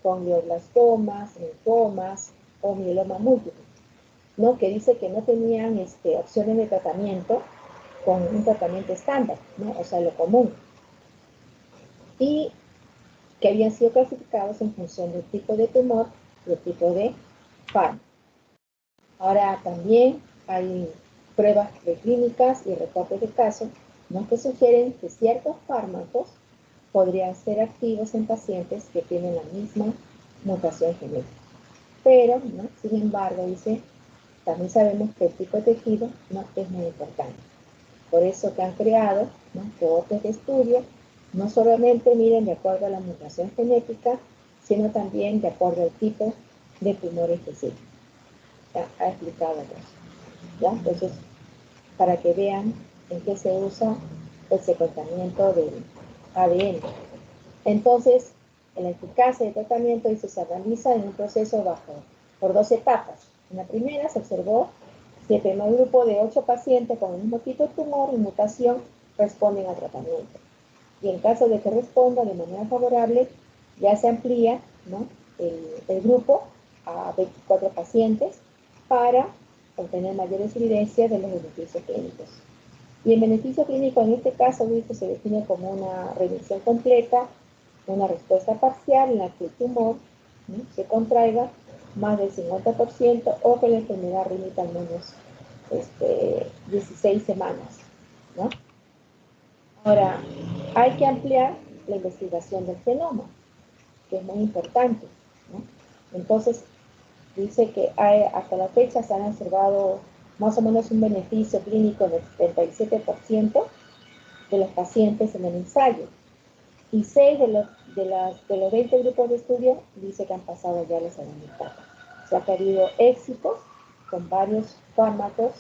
con glioblastomas, linfomas o mieloma múltiple, ¿no?, que dice que no tenían opciones de tratamiento con un tratamiento estándar, ¿no?, o sea, lo común, y que habían sido clasificados en función del tipo de tumor y el tipo de fármaco. Ahora también hay pruebas preclínicas y reportes de casos, ¿no?, que sugieren que ciertos fármacos podrían ser activos en pacientes que tienen la misma mutación genética. Pero, ¿no?, sin embargo, dice, también sabemos que el tipo de tejido, ¿no?, es muy importante. Por eso que han creado, ¿no?, cohortes de estudio, no solamente miren de acuerdo a la mutación genética, sino también de acuerdo al tipo de tumor específico. Ya ha explicado eso, ¿ya? Entonces, para que vean en qué se usa el secuenciamiento del ADN. Entonces, la eficacia del tratamiento se analiza en un proceso por 2 etapas. En la primera se observó que en un grupo de 8 pacientes con el mismo tipo de tumor y mutación responden al tratamiento. Y en caso de que responda de manera favorable, ya se amplía, ¿no?, el grupo a 24 pacientes para obtener mayores evidencias de los beneficios clínicos. Y el beneficio clínico en este caso, ¿viste?, se define como una remisión completa, una respuesta parcial en la que el tumor, ¿no?, se contraiga más del 50% o que la enfermedad remita al menos 16 semanas, ¿no? Ahora, hay que ampliar la investigación del genoma, que es muy importante, ¿no? Entonces, dice que hasta la fecha se han observado más o menos un beneficio clínico del 77% de los pacientes en el ensayo. Y 6 de los 20 grupos de estudio dice que han pasado ya la segunda etapa. O sea que ha habido éxitos con varios fármacos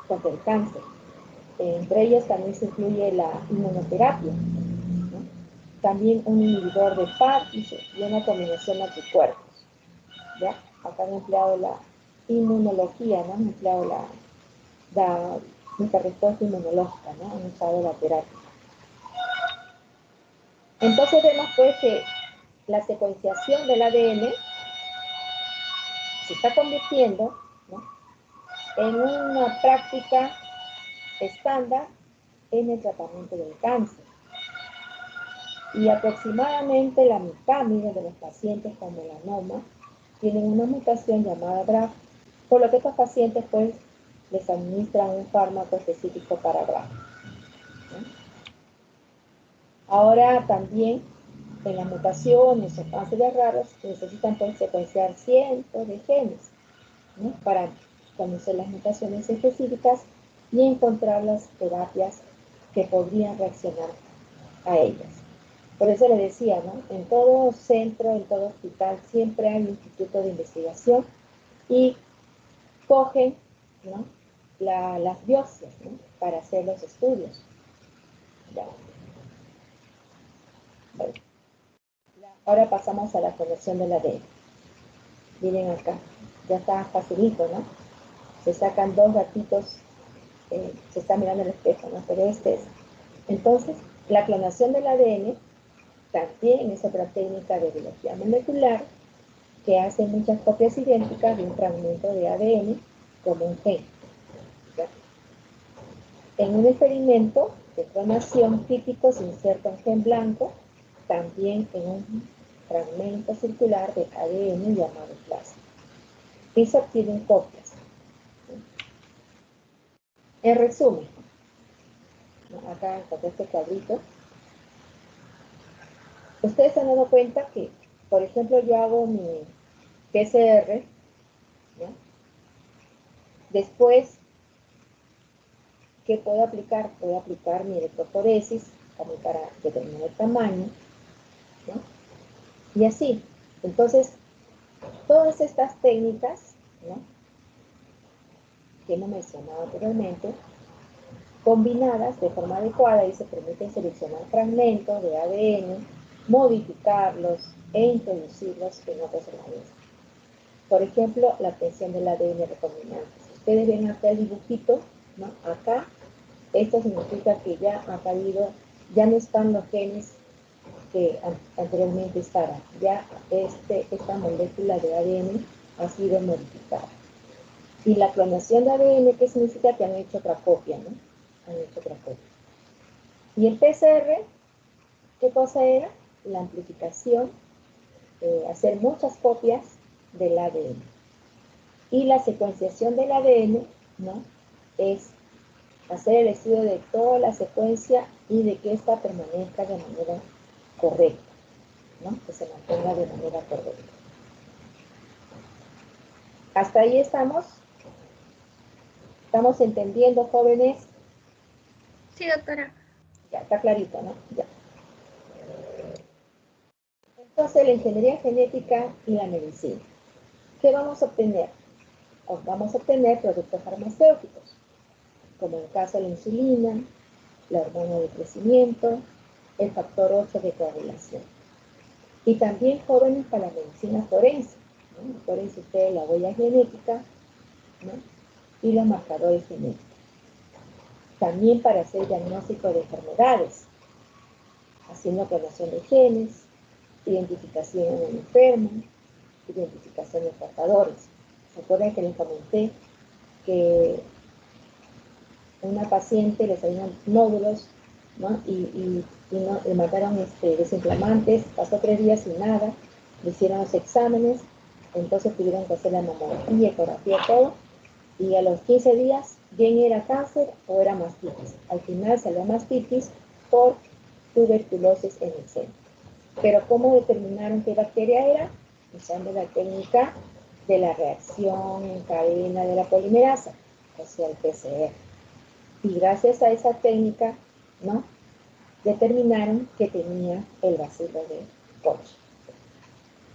contra el cáncer. Entre ellas también se incluye la inmunoterapia, ¿no? También un inhibidor de PARP y una combinación de anticuerpos. ¿Ya? Acá han empleado la inmunología, ¿no? Han empleado nuestra respuesta inmunológica, ¿no? Han usado la terapia. Entonces vemos pues que la secuenciación del ADN se está convirtiendo, ¿no?, en una práctica estándar en el tratamiento del cáncer. Y aproximadamente la mitad, miren, de los pacientes con melanoma tienen una mutación llamada BRAF, por lo que estos pacientes pues les administran un fármaco específico para BRAF, ¿no? Ahora también en las mutaciones o cánceres raros necesitan pues secuenciar cientos de genes, ¿no?, para conocer las mutaciones específicas y encontrar las terapias que podrían reaccionar a ellas. Por eso les decía, ¿no?, en todo centro, en todo hospital, siempre hay un instituto de investigación y cogen, ¿no?, las biopsias, ¿no?, para hacer los estudios. Ya. Bueno. Ahora pasamos a la conexión del ADN. Miren acá, ya está facilito, ¿no? Se sacan 2 gatitos, se está mirando el espejo, ¿no? Pero este es. Entonces, la clonación del ADN también es otra técnica de biología molecular que hace muchas copias idénticas de un fragmento de ADN como un gen. ¿Ya? En un experimento de clonación típico se inserta un gen blanco, también en un fragmento circular de ADN llamado plasma. Y se obtienen copias. En resumen, acá con este cuadrito, ustedes se han dado cuenta que, por ejemplo, yo hago mi PCR, ¿ya? Después, ¿qué puedo aplicar? Puedo aplicar mi electroforesis también para determinar el tamaño, ¿no? Y así. Entonces, todas estas técnicas, ¿no?, que hemos mencionado anteriormente, combinadas de forma adecuada y se permiten seleccionar fragmentos de ADN, modificarlos e introducirlos en otros organismos. Por ejemplo, la obtención del ADN recombinante. Si ustedes ven acá el dibujito, ¿no?, acá, esto significa que ya ha caído, ya no están los genes que anteriormente estaban, ya esta molécula de ADN ha sido modificada. Y la clonación de ADN, ¿qué significa? Que han hecho otra copia, ¿no? Han hecho otra copia. Y el PCR, ¿qué cosa era? La amplificación, hacer muchas copias del ADN. Y la secuenciación del ADN, ¿no?, es hacer el estudio de toda la secuencia y de que ésta permanezca de manera correcta, ¿no?, que se mantenga de manera correcta. ¿Hasta ahí estamos? ¿Estamos entendiendo, jóvenes? Sí, doctora. Ya, está clarito, ¿no? Ya. Entonces, la ingeniería genética y la medicina. ¿Qué vamos a obtener? Vamos a obtener productos farmacéuticos, como en el caso de la insulina, la hormona de crecimiento, el factor 8 de coagulación. Y también jóvenes para la medicina forense, ¿no? Acuérdense ustedes la huella genética, ¿no?, y los marcadores genéticos. también para hacer diagnóstico de enfermedades, haciendo clonación de genes, identificación en el enfermo, identificación de portadores. ¿Se acuerdan que les comenté que una paciente le salieron nódulos, ¿no? y no, le mandaron desinflamantes, pasó 3 días sin nada, le hicieron los exámenes, entonces tuvieron que hacer la mamografía, ecografía, todo, y a los 15 días bien era cáncer o era mastitis. Al final salió mastitis por tuberculosis en el seno. Pero ¿cómo determinaron qué bacteria era? Usando la técnica de la reacción en cadena de la polimerasa, o sea, el PCR. Y gracias a esa técnica, ¿no?, determinaron que tenía el bacilo de Koch.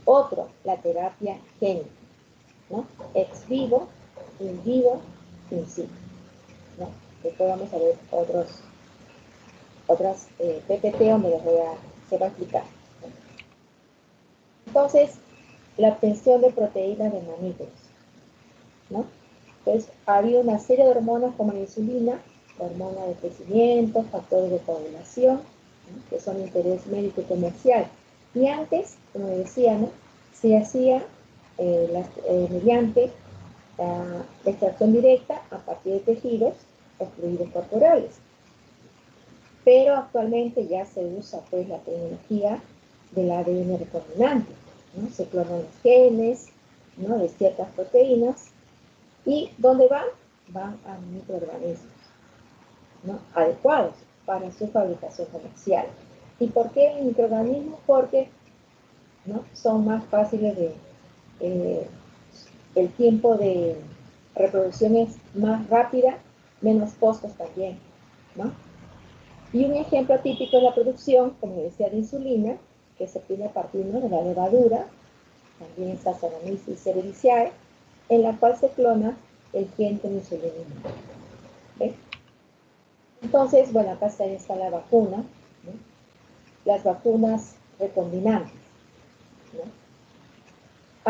Otro, la terapia génica, ¿no? Ex vivo, in vivo, in situ, ¿no? Después vamos a ver otras PPT donde se va a explicar. Entonces, la obtención de proteínas de mamíferos, ¿no? Entonces, había una serie de hormonas como la insulina, hormona de crecimiento, factores de coagulación, ¿no?, que son de interés médico y comercial. Y antes, como decía, ¿no?, se hacía mediante la extracción directa a partir de tejidos o fluidos corporales. Pero actualmente ya se usa pues la tecnología del ADN recombinante, ¿no? Se clonan los genes, ¿no?, de ciertas proteínas. ¿Y dónde van? Van a microorganismos, ¿no?, adecuados para su fabricación comercial. ¿Y por qué microorganismos? Porque, ¿no?, son más fáciles el tiempo de reproducción es más rápida, menos costos también, ¿no? Y un ejemplo típico de la producción, como decía, de insulina, que se obtiene a partir, ¿no?, de la levadura, también Saccharomyces cerevisiae, en la cual se clona el gen de insulina humana. ¿Ves? Entonces, bueno, acá está la vacuna, ¿no?, las vacunas recombinantes, ¿no?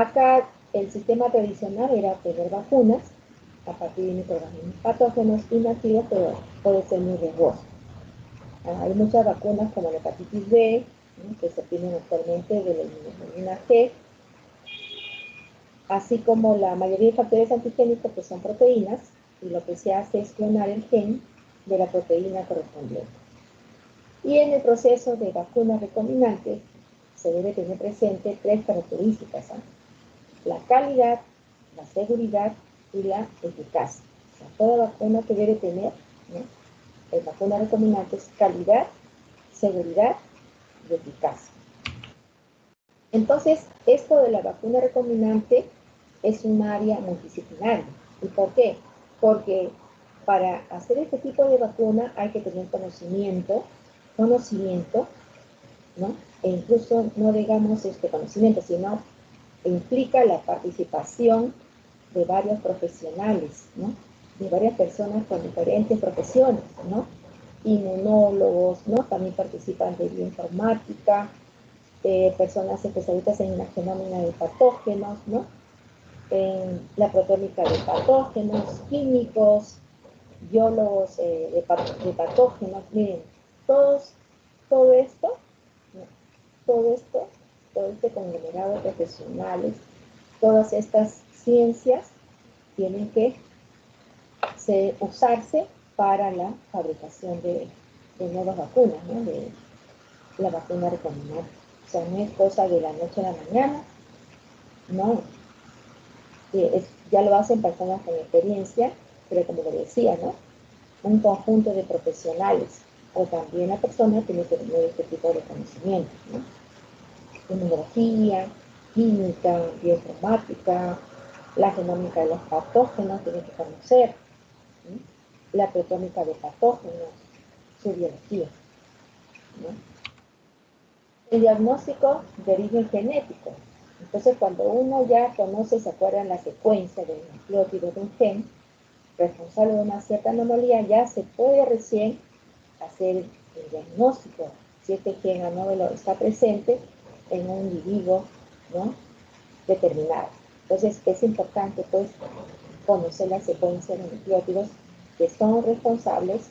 Acá el sistema tradicional era tener vacunas a partir de microorganismos patógenos inactivos, pero puede ser muy riesgoso. Hay muchas vacunas como la hepatitis B, ¿no?, que se obtienen actualmente de la inmunoglobulina G, así como la mayoría de factores antigénicos que son proteínas, y lo que se hace es clonar el gen de la proteína correspondiente. Y en el proceso de vacunas recombinantes se debe tener presente 3 características, ¿eh? La calidad, la seguridad y la eficacia. O sea, toda vacuna que debe tener, ¿no?, en vacunas recombinantes, calidad, seguridad y eficacia. Entonces, esto de la vacuna recombinante es un área multidisciplinaria. ¿Y por qué? Porque para hacer este tipo de vacuna hay que tener conocimiento, ¿no? E incluso no digamos conocimiento, sino implica la participación de varios profesionales, ¿no?, de varias personas con diferentes profesiones, ¿no? Inmunólogos, ¿no?, también participan de bioinformática, personas especialistas en la genómica de patógenos, ¿no?, en la proteómica de patógenos, químicos, biólogos de patógenos. Miren, todo esto, ¿no?, todo este conglomerado de profesionales, todas estas ciencias tienen que usarse para la fabricación de nuevas vacunas, ¿no?, de la vacuna recombinante. O sea, no es cosa de la noche a la mañana, no. Ya lo hacen personas con experiencia, pero como lo decía, ¿no?, un conjunto de profesionales, o también la persona tiene que tener este tipo de conocimientos, ¿no? Inmunología, química, bioinformática, la genómica de los patógenos tiene que conocer, ¿no?, la proteómica de patógenos, su biología, ¿no? El diagnóstico de origen genético. Entonces, cuando uno ya conoce, se acuerdan la secuencia del nucleótido de un gen responsable de una cierta anomalía, ya se puede recién hacer el diagnóstico si este gen anómalo está presente en un individuo, ¿no?, determinado. Entonces, es importante, pues, conocer la secuencia de nucleótidos que son responsables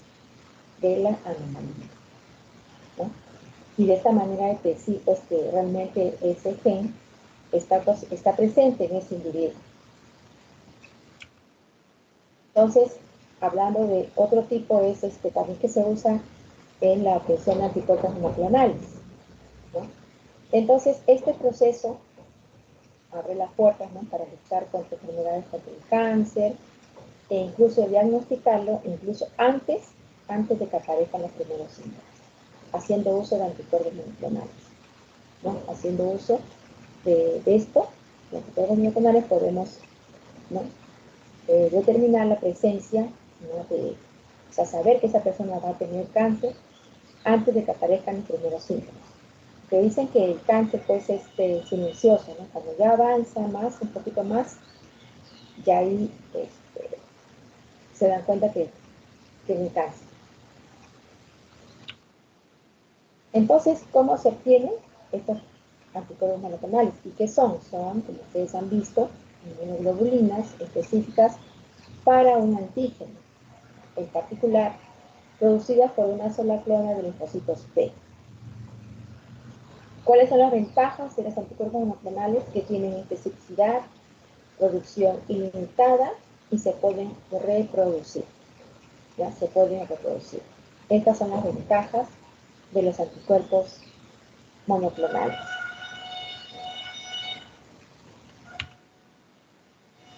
de la anomalía, ¿no? Y de esta manera que sí, pues que realmente ese gen está presente en ese individuo. Entonces, hablando de otro tipo, es también que se usa en la obtención de anticuerpos monoclonales, ¿no? Entonces, este proceso abre las puertas, ¿no?, para luchar contra enfermedades como el cáncer, e incluso diagnosticarlo incluso antes de que aparezcan los primeros síntomas, haciendo uso de anticuerpos monoclonales, ¿no? Haciendo uso de esto, de anticuerpos monoclonales, podemos, ¿no?, determinar la presencia, ¿no?, o sea, saber que esa persona va a tener cáncer antes de que aparezcan los primeros síntomas. Que dicen que el cáncer pues es silencioso, ¿no? Cuando ya avanza más, un poquito más, ya ahí se dan cuenta que tienen cáncer. Entonces, ¿cómo se obtienen estos anticuerpos monoclonales? ¿Y qué son? Son, como ustedes han visto, inmunoglobulinas específicas para un antígeno, en particular, producidas por una sola clona de linfocitos T. ¿Cuáles son las ventajas de los anticuerpos monoclonales? Que tienen especificidad, producción ilimitada y se pueden reproducir. ¿Ya? Se pueden reproducir. Estas son las ventajas de los anticuerpos monoclonales.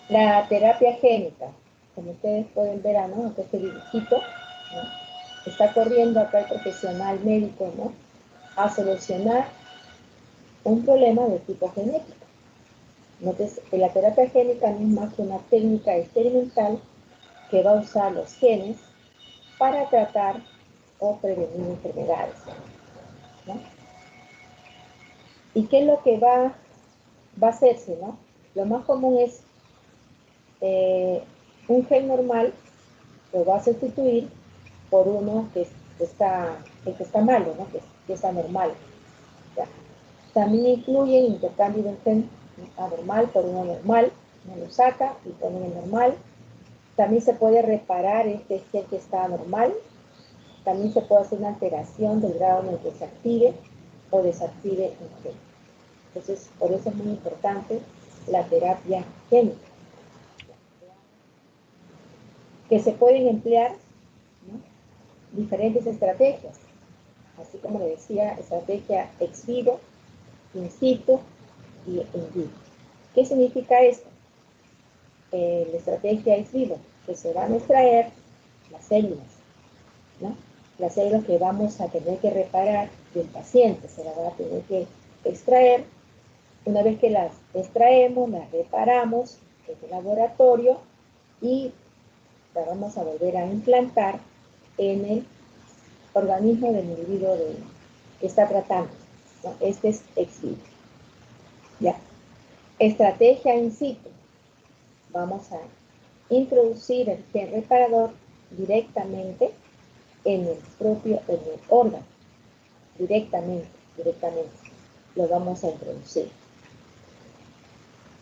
La terapia génica, como ustedes pueden ver, ¿no?, acá este dibujito, ¿no?, está corriendo acá el profesional médico, ¿no?, a solucionar un problema de tipo genético. Entonces, la terapia génica no es más que una técnica experimental que va a usar los genes para tratar o prevenir enfermedades, ¿no? ¿Y qué es lo que va a hacerse, no? Lo más común es un gen normal lo va a sustituir por uno que está malo, ¿no?, que es anormal, ¿ya? También incluye el intercambio de un gen anormal por uno normal, uno lo saca y pone el normal. También se puede reparar este gen que está anormal. También se puede hacer una alteración del grado en el que se active o desactive el gen. Entonces, por eso es muy importante la terapia génica, que se pueden emplear, ¿no?, diferentes estrategias, así como le decía, estrategia ex vivo, in situ y in vivo. ¿Qué significa esto? La estrategia ex vivo, que se van a extraer las células, ¿no?, las células que vamos a tener que reparar del paciente, se las va a tener que extraer. Una vez que las extraemos, las reparamos en el laboratorio y la vamos a volver a implantar en el organismo del individuo que está tratando, ¿no? Este es ex vivo. Ya. Estrategia in situ. Vamos a introducir el gen reparador directamente en el órgano. Directamente. Lo vamos a introducir.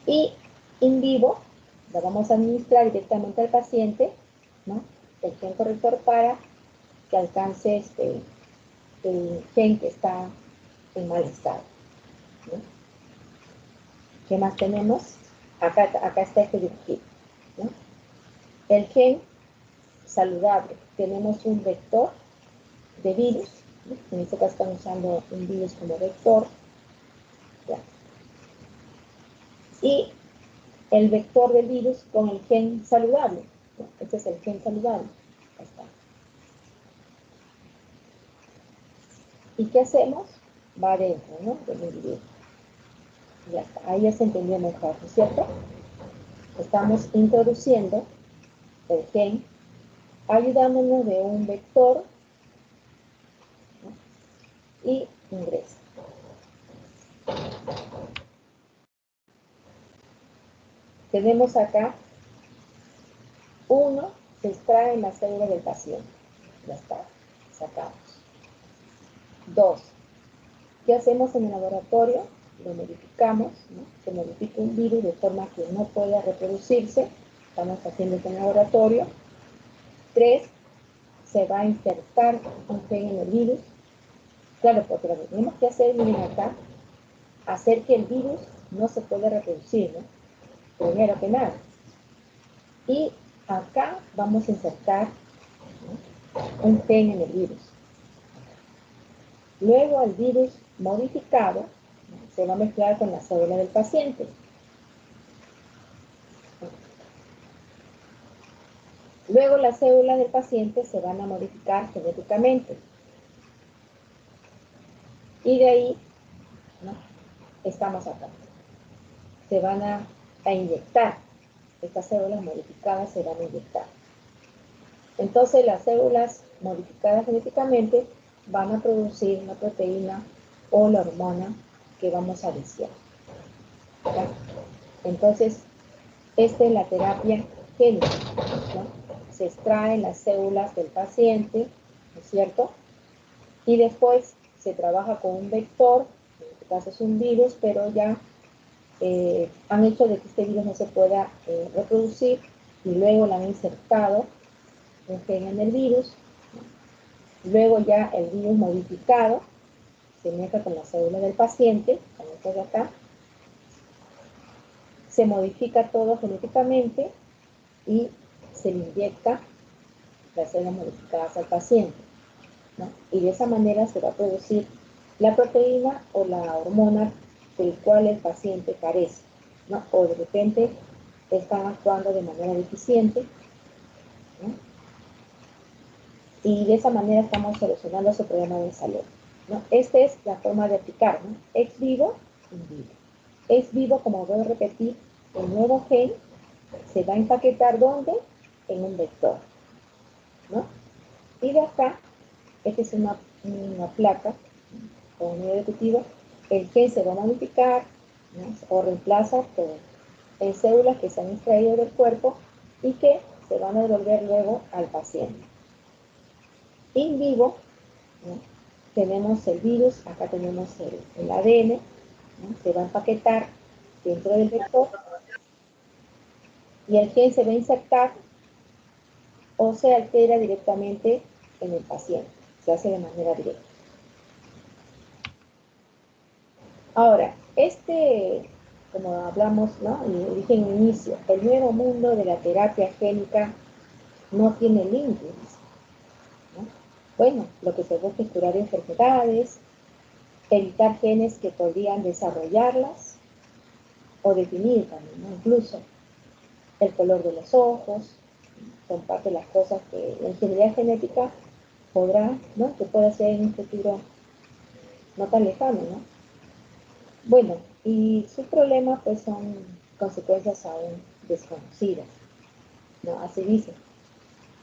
Y in vivo, lo vamos a administrar directamente al paciente, ¿no?, el gen corrector para que alcance el gen que está en mal estado, ¿no? ¿Qué más tenemos? Acá está este dibujito, ¿no? El gen saludable. Tenemos un vector de virus, ¿no? En este caso estamos usando un virus como vector, ¿ya?, y el vector del virus con el gen saludable, ¿no? Este es el gen saludable. Ahí está. ¿Y qué hacemos? Va adentro, ¿no?, del individuo. Ya está. Ahí ya se entendió mejor, ¿no es cierto? Estamos introduciendo el gen, ayudándonos de un vector, ¿no?, y ingresa. Tenemos acá, uno, se extrae en la célula del paciente. Ya está, sacamos. 2, ¿qué hacemos en el laboratorio? Lo modificamos, ¿no? Se modifica un virus de forma que no pueda reproducirse. Estamos haciendo esto en el laboratorio. 3, se va a insertar un gen en el virus. Claro, porque lo que tenemos que hacer, miren acá, hacer que el virus no se pueda reproducir, ¿no? Primero que nada. Y acá vamos a insertar, ¿no?, un gen en el virus. Luego el virus modificado, ¿no?, se va a mezclar con la célula del paciente. Luego las células del paciente se van a modificar genéticamente. Y de ahí, ¿no?, estamos acá. Se van a inyectar. Estas células modificadas se van a inyectar. Entonces las células modificadas genéticamente van a producir una proteína o la hormona que vamos a desear. ¿Ya? Entonces, esta es la terapia génica, ¿no? Se extraen las células del paciente, ¿no es cierto? Y después se trabaja con un vector, en este caso es un virus, pero ya han hecho de que este virus no se pueda reproducir, y luego lo han insertado un gen en el virus. Luego ya el virus modificado se mezcla con la célula del paciente, como esto de acá, se modifica todo genéticamente y se le inyecta las células modificadas al paciente, ¿no? Y de esa manera se va a producir la proteína o la hormona del cual el paciente carece, ¿no? O de repente están actuando de manera deficiente, ¿no? Y de esa manera estamos solucionando su problema de salud, ¿no? Esta es la forma de aplicar, ¿no? Ex vivo, in vivo. Ex vivo, como voy a repetir, el nuevo gen se va a empaquetar ¿dónde? En un vector, ¿no? Y de acá, esta es una placa con medio ejecutivo, el gen se va a modificar, ¿no?, o reemplaza por células que se han extraído del cuerpo y que se van a devolver luego al paciente. In vivo, ¿no?, tenemos el virus, acá tenemos el ADN, ¿no?, se va a empaquetar dentro del vector y el gen se va a insertar o se altera directamente en el paciente, se hace de manera directa. Ahora, como hablamos, ¿no?, y dije en el inicio, el nuevo mundo de la terapia génica no tiene límites, ¿no? Bueno, lo que se busca es curar enfermedades, evitar genes que podrían desarrollarlas o definir también, ¿no?, incluso el color de los ojos, son parte de las cosas que la ingeniería genética podrá, ¿no?, que puede ser en un futuro no tan lejano, ¿no? Bueno, y sus problemas pues son consecuencias aún desconocidas, ¿no? Así dice.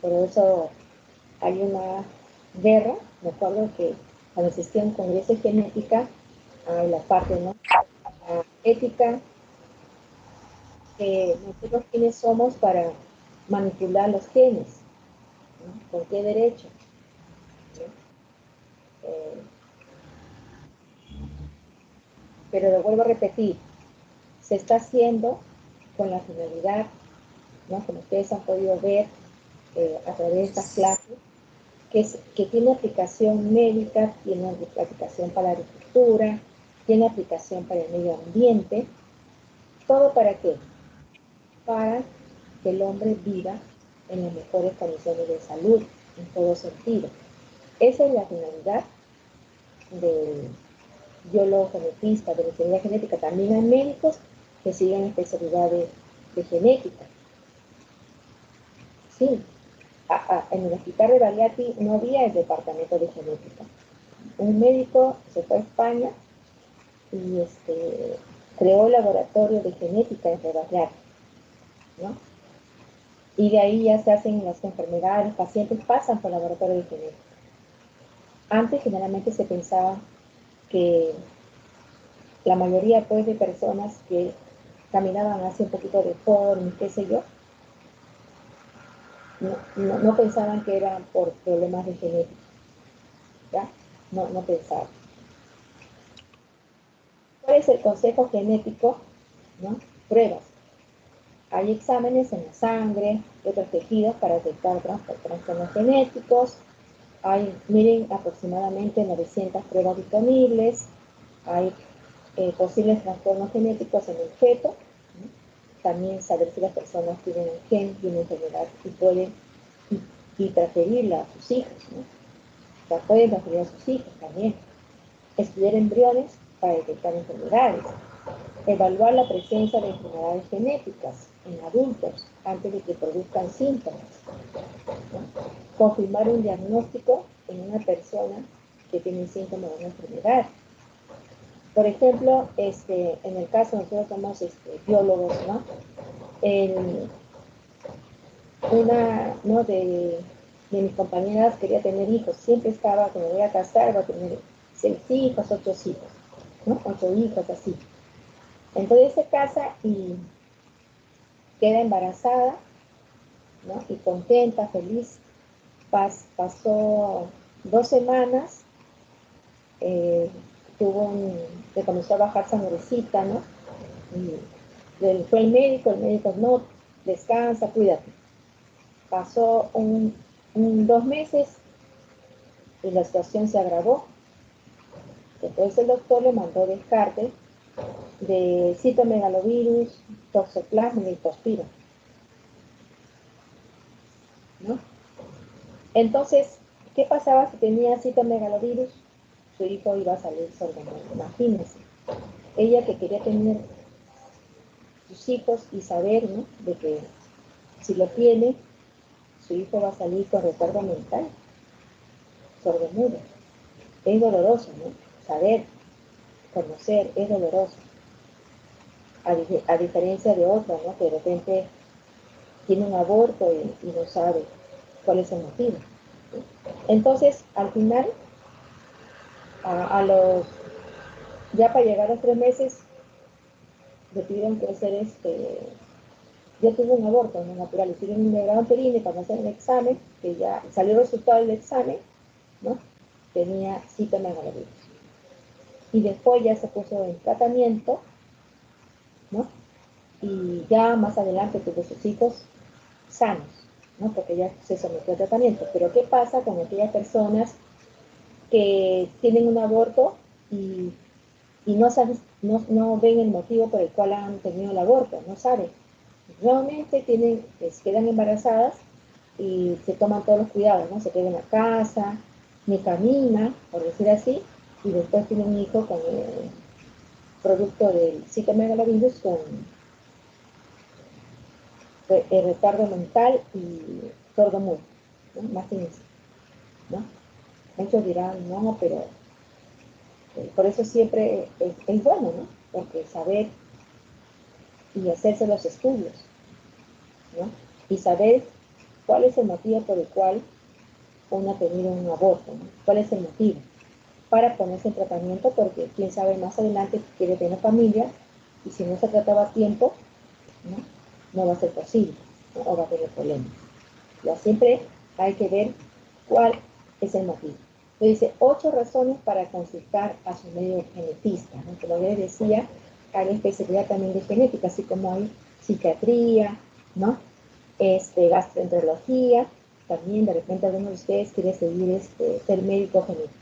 Por eso hay una guerra. Me acuerdo que cuando existía un congreso de genética, hay la parte, ¿no?, la ética, que nosotros quiénes somos para manipular los genes, ¿no? ¿Con qué derecho? ¿No? Pero lo vuelvo a repetir, se está haciendo con la finalidad, ¿no?, como ustedes han podido ver a través de estas clases, que tiene aplicación médica, tiene aplicación para la agricultura, tiene aplicación para el medio ambiente. ¿Todo para qué? Para que el hombre viva en las mejores condiciones de salud, en todo sentido. Esa es la finalidad del biólogo genetista, de la ingeniería genética. También hay médicos que siguen especialidades de genética. Sí, en el hospital de Valiati no había el departamento de genética. Un médico se fue a España y creó el laboratorio de genética en Valiati, ¿no? Y de ahí ya se hacen las enfermedades, los pacientes pasan por el laboratorio de genética. Antes generalmente se pensaba que la mayoría pues de personas que caminaban hacia un poquito de forma, qué sé yo, no pensaban que eran por problemas de genética, ¿ya? No pensaban. ¿Cuál es el consejo genético? ¿No? Pruebas. Hay exámenes en la sangre y otros tejidos para detectar trastornos genéticos. Hay, miren, aproximadamente 900 pruebas disponibles. Hay posibles trastornos genéticos en el feto, ¿no? También saber si las personas tienen un gen y una enfermedad y pueden y transferirla a sus hijos, ¿no? O sea, pueden transferir a sus hijos también. Estudiar embriones para detectar enfermedades. Evaluar la presencia de enfermedades genéticas en adultos antes de que produzcan síntomas, ¿no? Confirmar un diagnóstico en una persona que tiene síntomas de una enfermedad. Por ejemplo, en el caso nosotros somos biólogos, ¿no? Una, ¿no? de mis compañeras quería tener hijos, siempre estaba que me voy a casar, voy a tener 6 hijos, 8 hijos, ¿no? 8 hijos así. Entonces se casa y queda embarazada, ¿no? Y contenta, feliz. Pasó 2 semanas, le comenzó a bajar sangrecita, ¿no? Y fue el médico no, descansa, cuídate. Pasó 2 meses y la situación se agravó. Entonces el doctor le mandó descarte de citomegalovirus, toxoplasma y leptospira, ¿no? Entonces, ¿qué pasaba si tenía citomegalovirus? Su hijo iba a salir sordomudo, imagínense. Ella que quería tener sus hijos y saber, ¿no? De que si lo tiene, su hijo va a salir con retardo mental, sordomudo. Es doloroso, ¿no? Saber, conocer, es doloroso. A diferencia de otro, ¿no? Que de repente tiene un aborto y no sabe cuál es el motivo. Entonces, al final, ya para llegar a los 3 meses, le pidieron que hacer ya tuvo un aborto no natural, le pidieron un grado perine para hacer el examen, que ya salió el resultado del examen, ¿no? Tenía citomegalovirus. Y después ya se puso en tratamiento, ¿no? Y ya más adelante tuvo sus hijos sanos, ¿no? Porque ya se sometió al tratamiento. Pero ¿qué pasa con aquellas personas que tienen un aborto y no ven el motivo por el cual han tenido el aborto? No saben. Nuevamente quedan embarazadas y se toman todos los cuidados, ¿no? Se quedan en la casa, ni camina, por decir así, y después tienen un hijo con el producto del citomegalovirus con el retardo mental y sordomudo, ¿no? Imagínense, ¿no? Muchos dirán, no, pero por eso siempre es bueno, ¿no? Porque saber y hacerse los estudios, ¿no? Y saber cuál es el motivo por el cual uno ha tenido un aborto, ¿no? ¿Cuál es el motivo? Para ponerse en tratamiento, porque quién sabe más adelante quiere tener familia y si no se trataba a tiempo, ¿no? No va a ser posible, ¿no? O va a tener problemas. Ya siempre hay que ver cuál es el motivo. Entonces dice 8 razones para consultar a su médico genetista, ¿no? Como les decía, hay especialidad también de genética, así como hay psiquiatría, ¿no? Gastroenterología, también de repente algunos de ustedes quieren seguir ser médico genético,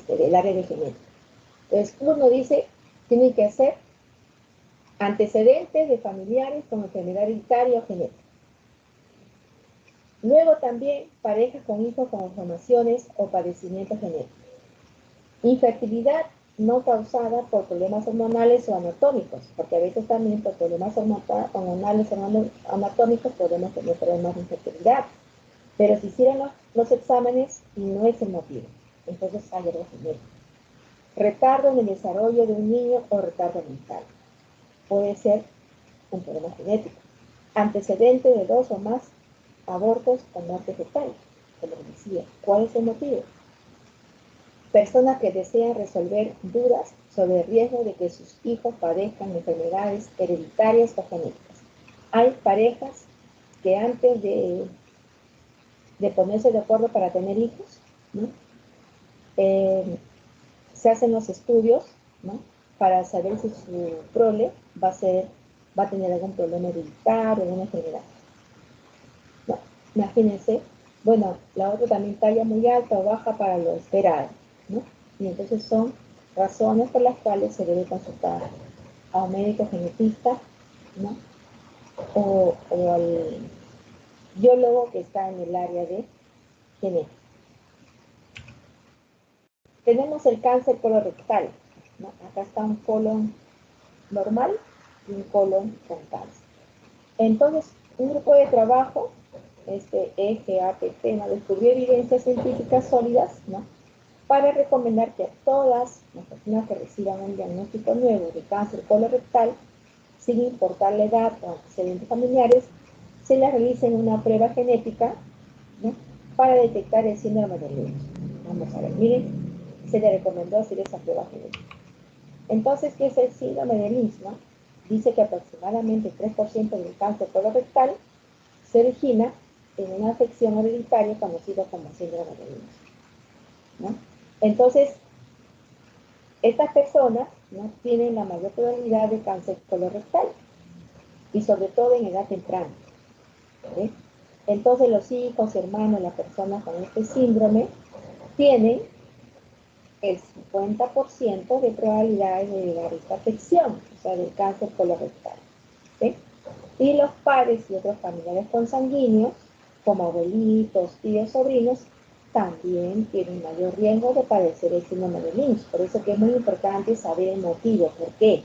del área de genética. Entonces, uno dice, tiene que hacer antecedentes de familiares con enfermedad hereditaria o genética. Luego también parejas con hijos con malformaciones o padecimientos genéticos. Infertilidad no causada por problemas hormonales o anatómicos, porque a veces también por problemas hormonales o anatómicos podemos tener problemas de infertilidad. Pero se hicieron los exámenes y no es el motivo. Entonces hay algo genético. Retardo en el desarrollo de un niño o retardo mental. Puede ser un problema genético. Antecedente de 2 o más abortos o muerte fetal. Como decía, ¿cuál es el motivo? Personas que desean resolver dudas sobre el riesgo de que sus hijos padezcan enfermedades hereditarias o genéticas. Hay parejas que antes de ponerse de acuerdo para tener hijos, ¿no? Se hacen los estudios, ¿no? Para saber si su prole va va a tener algún problema hereditario, alguna enfermedad. No, imagínense, bueno, la otra también talla muy alta o baja para lo esperado, ¿no? Y entonces son razones por las cuales se debe consultar a un médico genetista, ¿no? O al biólogo que está en el área de genética. Tenemos el cáncer colorectal, ¿no? Acá está un colon normal y un colon con cáncer. Entonces, un grupo de trabajo, EGAPT, ¿no? Descubrió evidencias científicas sólidas, ¿no? Para recomendar que a todas las personas que reciban un diagnóstico nuevo de cáncer colorectal, sin importar la edad o antecedentes familiares, se les realicen una prueba genética, ¿no? Para detectar el síndrome de Lynch. Vamos a ver, miren, se le recomendó hacer esa prueba genética. Entonces, ¿qué es el síndrome de Lynch, no? Dice que aproximadamente 3% del cáncer colorectal se origina en una afección hereditaria conocida como síndrome de Lynch, ¿no? Entonces, estas personas, ¿no? Tienen la mayor probabilidad de cáncer colorectal y sobre todo en edad temprana, ¿sí? Entonces, los hijos, hermanos, las personas con este síndrome tienen el 50% de probabilidades de llegar a esta afección, o sea, del cáncer colorectal, ¿sí? Y los padres y otros familiares consanguíneos, como abuelitos, tíos, sobrinos, también tienen mayor riesgo de padecer el síndrome de Lynch. Por eso que es muy importante saber el motivo, ¿por qué?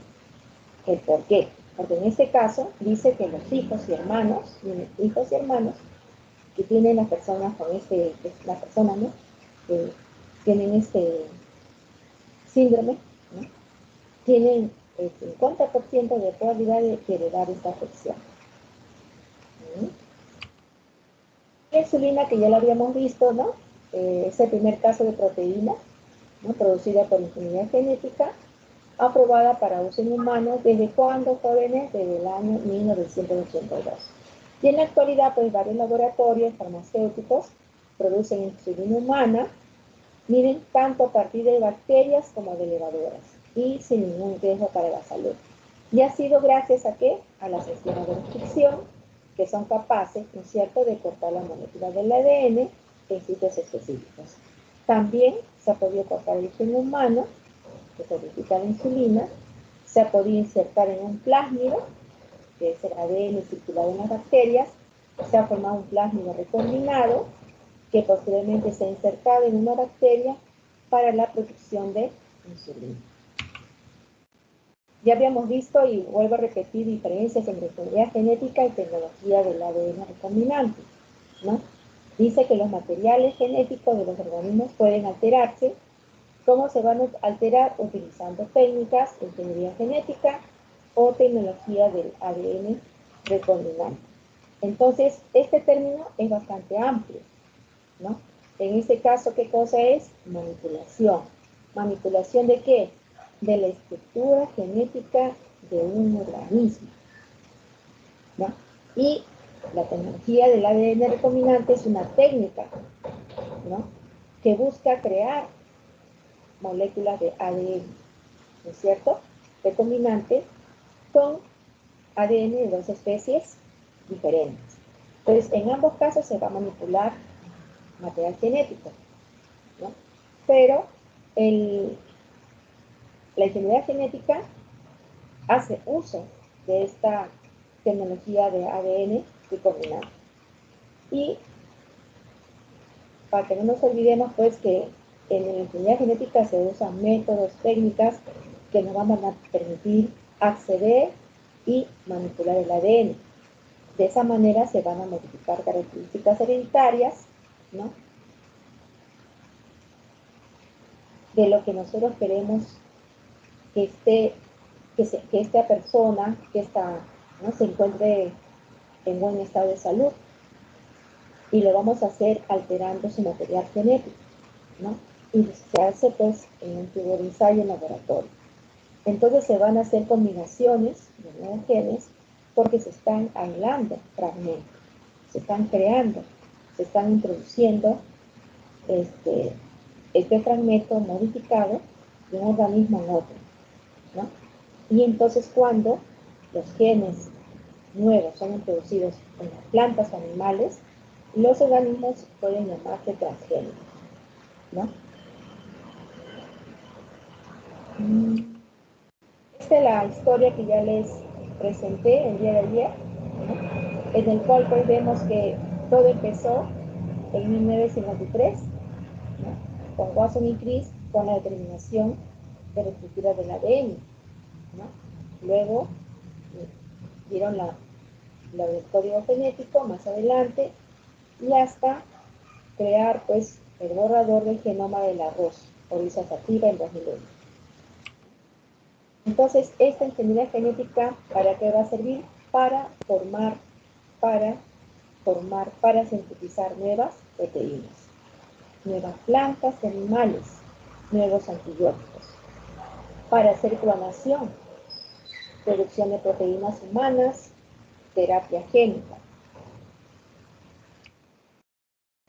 El por qué. Porque en este caso dice que los hijos y hermanos que tienen las personas con las personas, ¿no? Que tienen este síndrome, ¿no? Tienen el 50% de probabilidad de heredar esta afección. La insulina, que ya lo habíamos visto, ¿no? Es el primer caso de proteína, ¿no? Producida por ingeniería genética, aprobada para uso en humanos. ¿Desde cuándo, jóvenes? Desde el año 1982. Y en la actualidad, pues varios laboratorios farmacéuticos producen insulina humana, miren, tanto a partir de bacterias como de levaduras, y sin ningún riesgo para la salud. Y ha sido gracias a ¿qué? A las enzimas de restricción, que son capaces, ¿no es cierto?, de cortar la molécula del ADN en sitios específicos. También se ha podido cortar el gen humano, que codifica la insulina, se ha podido insertar en un plásmido, que es el ADN circulado en las bacterias, se ha formado un plásmido recombinado, que posteriormente se ha insertado en una bacteria para la producción de insulina. Ya habíamos visto, y vuelvo a repetir, diferencias entre ingeniería genética y tecnología del ADN recombinante, ¿no? Dice que los materiales genéticos de los organismos pueden alterarse. ¿Cómo se van a alterar? Utilizando técnicas de ingeniería genética o tecnología del ADN recombinante. Entonces, este término es bastante amplio, ¿no? En este caso, ¿qué cosa es? Manipulación. ¿Manipulación de qué? De la estructura genética de un organismo, ¿no? Y la tecnología del ADN recombinante es una técnica, ¿no?, que busca crear moléculas de ADN, ¿no es cierto?, recombinante con ADN de dos especies diferentes. Entonces, en ambos casos se va a manipular material genético, ¿no? Pero la ingeniería genética hace uso de esta tecnología de ADN recombinante. Y para que no nos olvidemos, pues, que en la ingeniería genética se usan métodos, técnicas que nos van a permitir acceder y manipular el ADN. De esa manera se van a modificar características hereditarias, ¿no?, de lo que nosotros queremos que esta persona, ¿no?, se encuentre en buen estado de salud. Y lo vamos a hacer alterando su material genético, ¿no? Y se hace, pues, en un tubo de ensayo en laboratorio. Entonces se van a hacer combinaciones de nuevos genes porque se están aislando fragmentos, se están creando, se están introduciendo este fragmento modificado de un organismo en otro, ¿no? Y entonces cuando los genes nuevos son introducidos en las plantas o animales, los organismos pueden llamarse transgénicos, ¿no? Esta es la historia que ya les presenté el día de ayer, ¿no? En el cual pues vemos que todo empezó en 1953, ¿no? Con Watson y Crick con la determinación de la estructura del ADN, ¿no? Luego dieron del código genético más adelante y hasta crear pues el borrador del genoma del arroz, Orisa sativa, en 2001. Entonces, esta ingeniería genética, ¿para qué va a servir? Para sintetizar nuevas proteínas, nuevas plantas y animales, nuevos antibióticos, para hacer clonación, producción de proteínas humanas, terapia génica.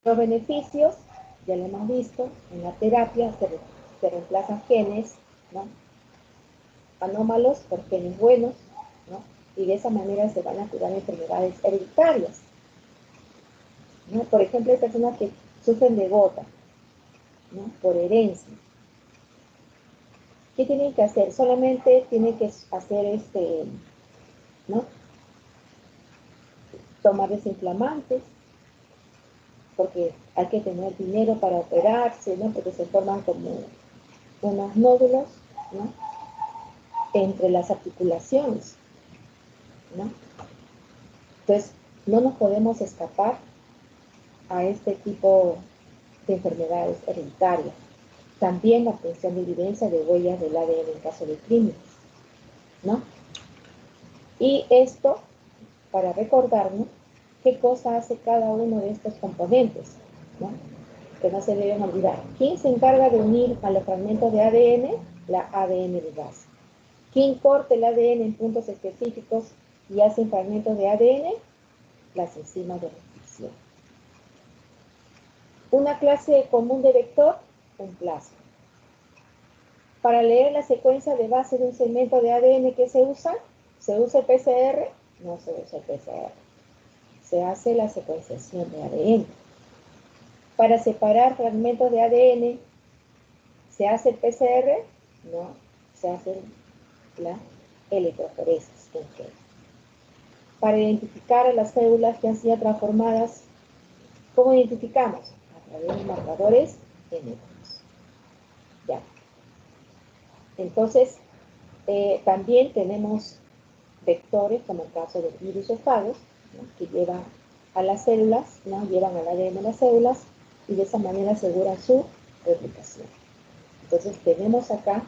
Los beneficios, ya lo hemos visto, en la terapia se reemplazan genes, ¿no?, anómalos por genes buenos, ¿no? Y de esa manera se van a curar enfermedades hereditarias, ¿no? Por ejemplo, hay personas que sufren de gota, ¿no?, por herencia. ¿Qué tienen que hacer? Solamente tienen que hacer ¿no?, tomar desinflamantes, porque hay que tener dinero para operarse, ¿no?, porque se forman como unos nódulos, ¿no?, entre las articulaciones, ¿no? Entonces, no nos podemos escapar a este tipo de enfermedades hereditarias. También la obtención de evidencia de huellas del ADN en caso de crímenes, ¿no? Y esto para recordarnos qué cosa hace cada uno de estos componentes, ¿no?, que no se deben olvidar. ¿Quién se encarga de unir a los fragmentos de ADN? La ADN ligasa. ¿Quién corta el ADN en puntos específicos y hace fragmentos de ADN? Las enzimas de restricción. Una clase común de vector, un plasma. Para leer la secuencia de base de un segmento de ADN, ¿qué se usa? ¿Se usa el PCR? No se usa el PCR. Se hace la secuenciación de ADN. Para separar fragmentos de ADN, ¿se hace el PCR? No, se hace la electroforesis. Para identificar a las células que han sido transformadas, ¿cómo identificamos? A través de marcadores genéticos. Ya. Entonces, también tenemos vectores, como el caso de virus o fagos, ¿no?, que llevan a las células, ¿no?, llevan al ADN a las células y de esa manera aseguran su replicación. Entonces, tenemos acá,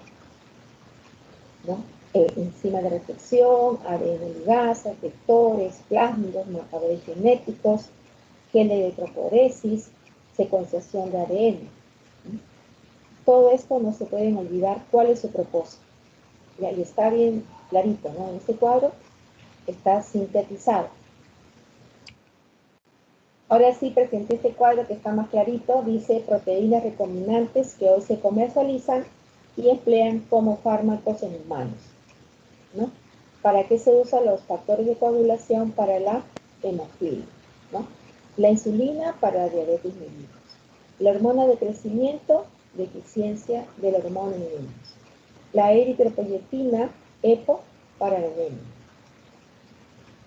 ¿no?, enzima de restricción, ADN ligasa, vectores, plásmidos, marcadores genéticos, gen de electroforesis, secuenciación de ADN. ¿No? Todo esto no se pueden olvidar cuál es su propósito. Y ahí está bien clarito, ¿no? En este cuadro está sintetizado. Ahora sí presenté este cuadro que está más clarito. Dice proteínas recombinantes que hoy se comercializan y emplean como fármacos en humanos, ¿no? ¿Para qué se usan los factores de coagulación? Para la hemofilia, ¿no? La insulina para diabetes mellitus. La hormona de crecimiento, deficiencia de la hormona en niños. La eritropoyetina, EPO, para la anemia.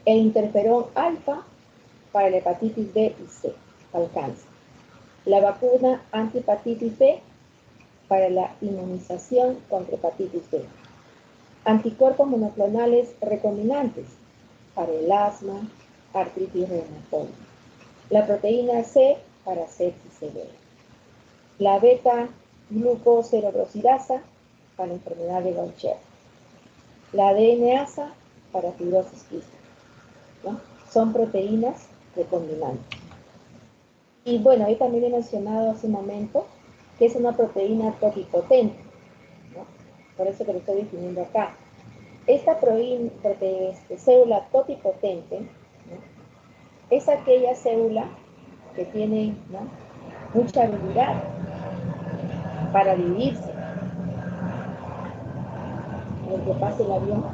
El interferón alfa para la hepatitis B y C, para el cáncer. La vacuna antihepatitis B para la inmunización contra hepatitis B. Anticuerpos monoclonales recombinantes para el asma, artritis reumatoide. La proteína C para sepsis severa. La beta-glucocerebrosidasa para enfermedad de Gaucher. La DNasa para fibrosis quística, ¿no? Son proteínas recombinantes. Y bueno, ahí también he mencionado hace un momento que es una proteína totipotente, ¿no? Por eso que lo estoy definiendo acá. Esta célula totipotente, ¿no?, es aquella célula que tiene, ¿no?, mucha habilidad para dividirse. El que pase el avión.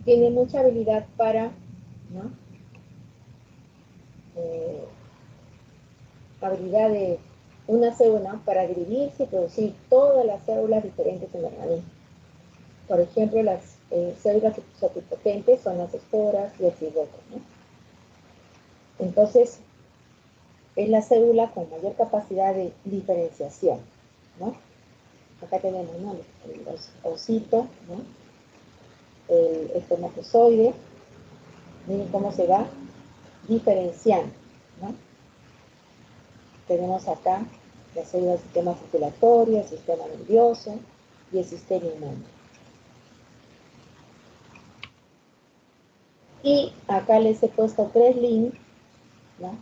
tiene mucha habilidad para, ¿no? Habilidad de una célula para dividirse y producir todas las células diferentes en el organismo. Por ejemplo, las células totipotentes son las esporas y el cigoto, ¿no? Entonces, es la célula con mayor capacidad de diferenciación, ¿no? Acá tenemos, ¿no?, el ovocito, ¿no?, el espermatozoide. Miren cómo se va diferenciando, ¿no? Tenemos acá las células del sistema circulatorio, el sistema nervioso y el sistema inmune. Y acá les he puesto 3 links, ¿no?,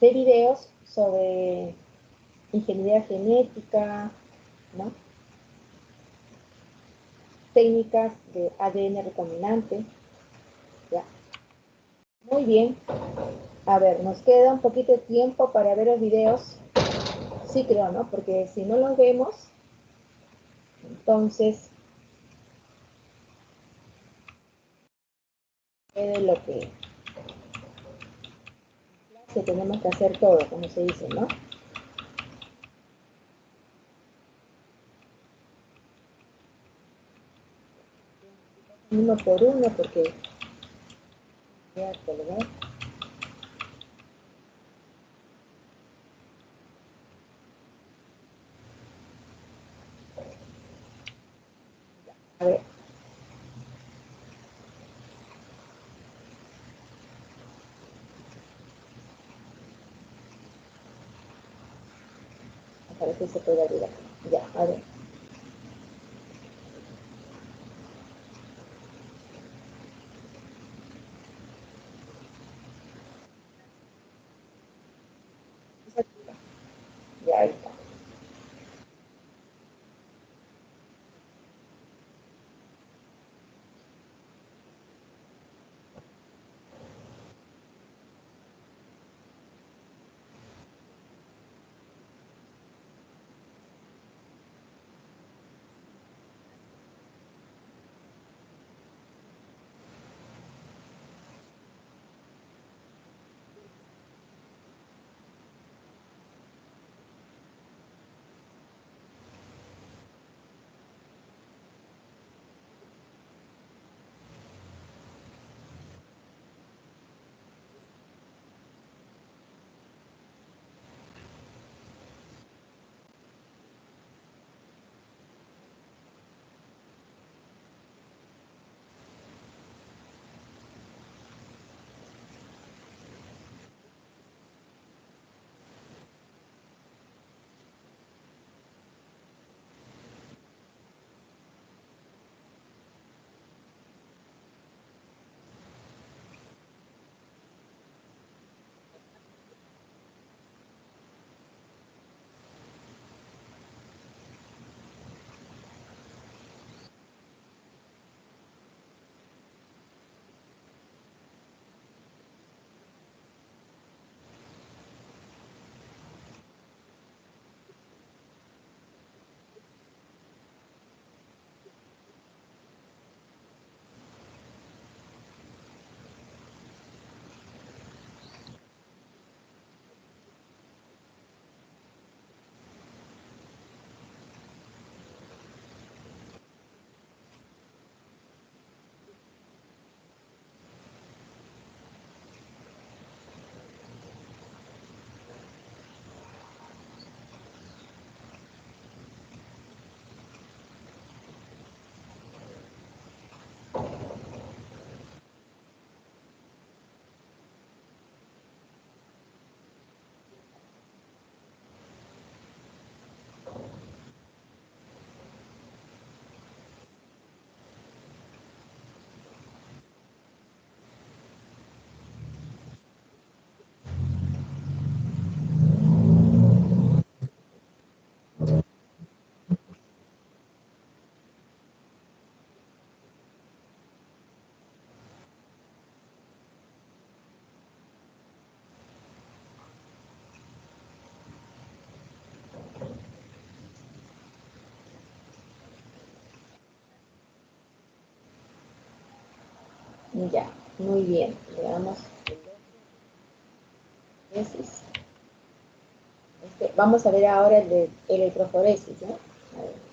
de videos sobre ingeniería genética, ¿no?, técnicas de ADN recombinante, ¿ya? Muy bien. A ver, nos queda un poquito de tiempo para ver los videos. Sí creo, ¿no? Porque si no los vemos, entonces es lo que tenemos que hacer todo, como se dice, ¿no? Uno por uno, porque voy a colgar. A ver. Parece que se puede ayudar. Ya, a ver. Ya, ahí está. Ya, muy bien. Veamos vamos a ver ahora el de electroforesis, ¿no? A ver.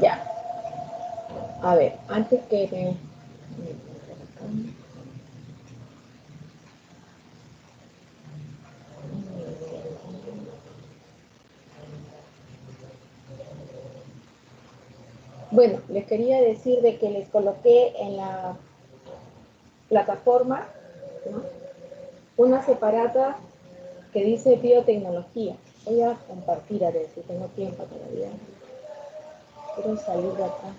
Ya, a ver, antes que Bueno, les quería decir de que les coloqué en la plataforma, ¿no?, una separata que dice biotecnología. Voy a compartir a ver si tengo tiempo todavía. Quiero salir de acá.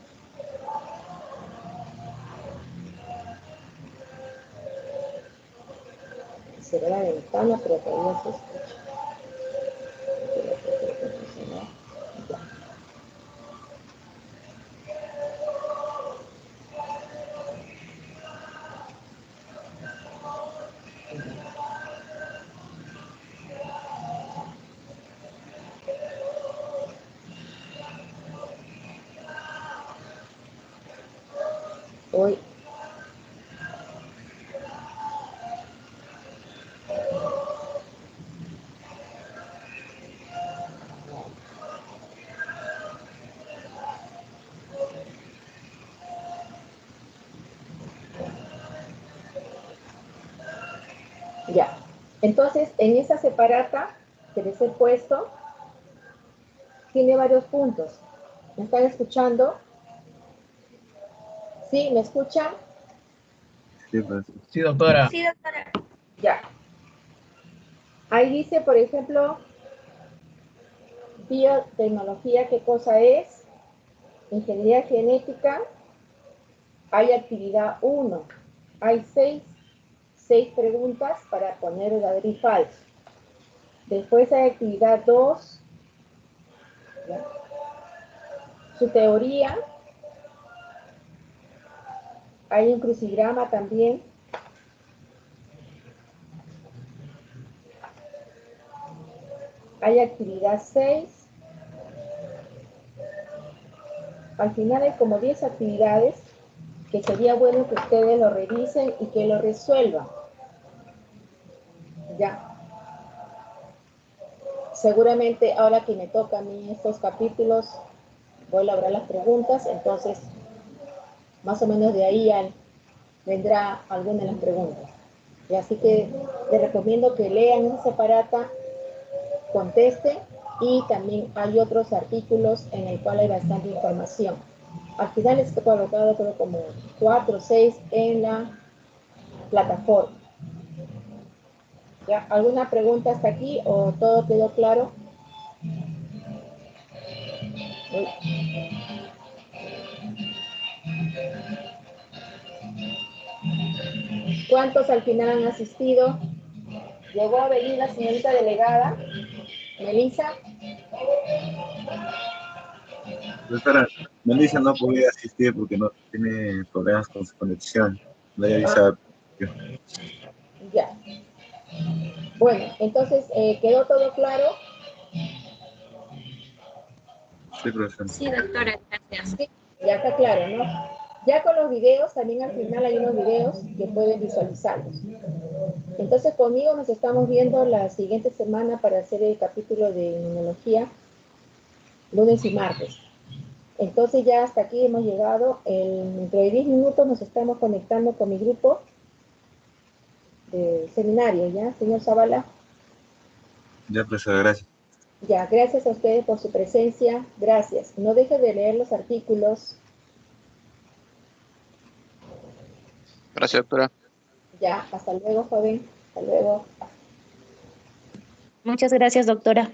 Será la ventana, pero todavía se escucha. Ya. Hoy, ya. Entonces, en esa separata que les he puesto, tiene varios puntos. ¿Me están escuchando? ¿Sí? ¿Me escuchan? Sí, profesor. Sí, doctora. Sí, doctora. Ya. Ahí dice, por ejemplo, biotecnología, ¿qué cosa es? Ingeniería genética. Hay actividad 1. Hay seis preguntas para poner verdadero y falso. Después hay actividad 2. ¿Ya? Su teoría. Hay un crucigrama también. Hay actividad 6. Al final hay como 10 actividades que sería bueno que ustedes lo revisen y que lo resuelvan. Ya. Seguramente ahora que me toca a mí estos capítulos, voy a elaborar las preguntas, entonces más o menos de ahí vendrá alguna de las preguntas. Y así que les recomiendo que lean esa separata, contesten, y también hay otros artículos en el cual hay bastante información. Al final les he colocado creo como 4 o 6 en la plataforma. ¿Ya? ¿Alguna pregunta hasta aquí o todo quedó claro? Uy. ¿Cuántos al final han asistido? Llegó a venir la señorita delegada, Melissa. Doctora, Melissa no podía asistir porque no tiene problemas con su conexión. No había Ah, avisado. ya. Bueno, entonces, ¿quedó todo claro? Sí, profesor. Sí, doctora, gracias. Sí, ya está claro, ¿no? Ya con los videos, también al final hay unos videos que pueden visualizarlos. Entonces, conmigo nos estamos viendo la siguiente semana para hacer el capítulo de inmunología, lunes y martes. Entonces, ya hasta aquí hemos llegado. Dentro de 10 minutos nos estamos conectando con mi grupo de seminario, ¿ya, señor Zavala? Ya, profesor, gracias. Ya, gracias a ustedes por su presencia. Gracias. No dejen de leer los artículos. Gracias, doctora. Ya, hasta luego, joven. Hasta luego. Muchas gracias, doctora.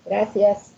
Gracias.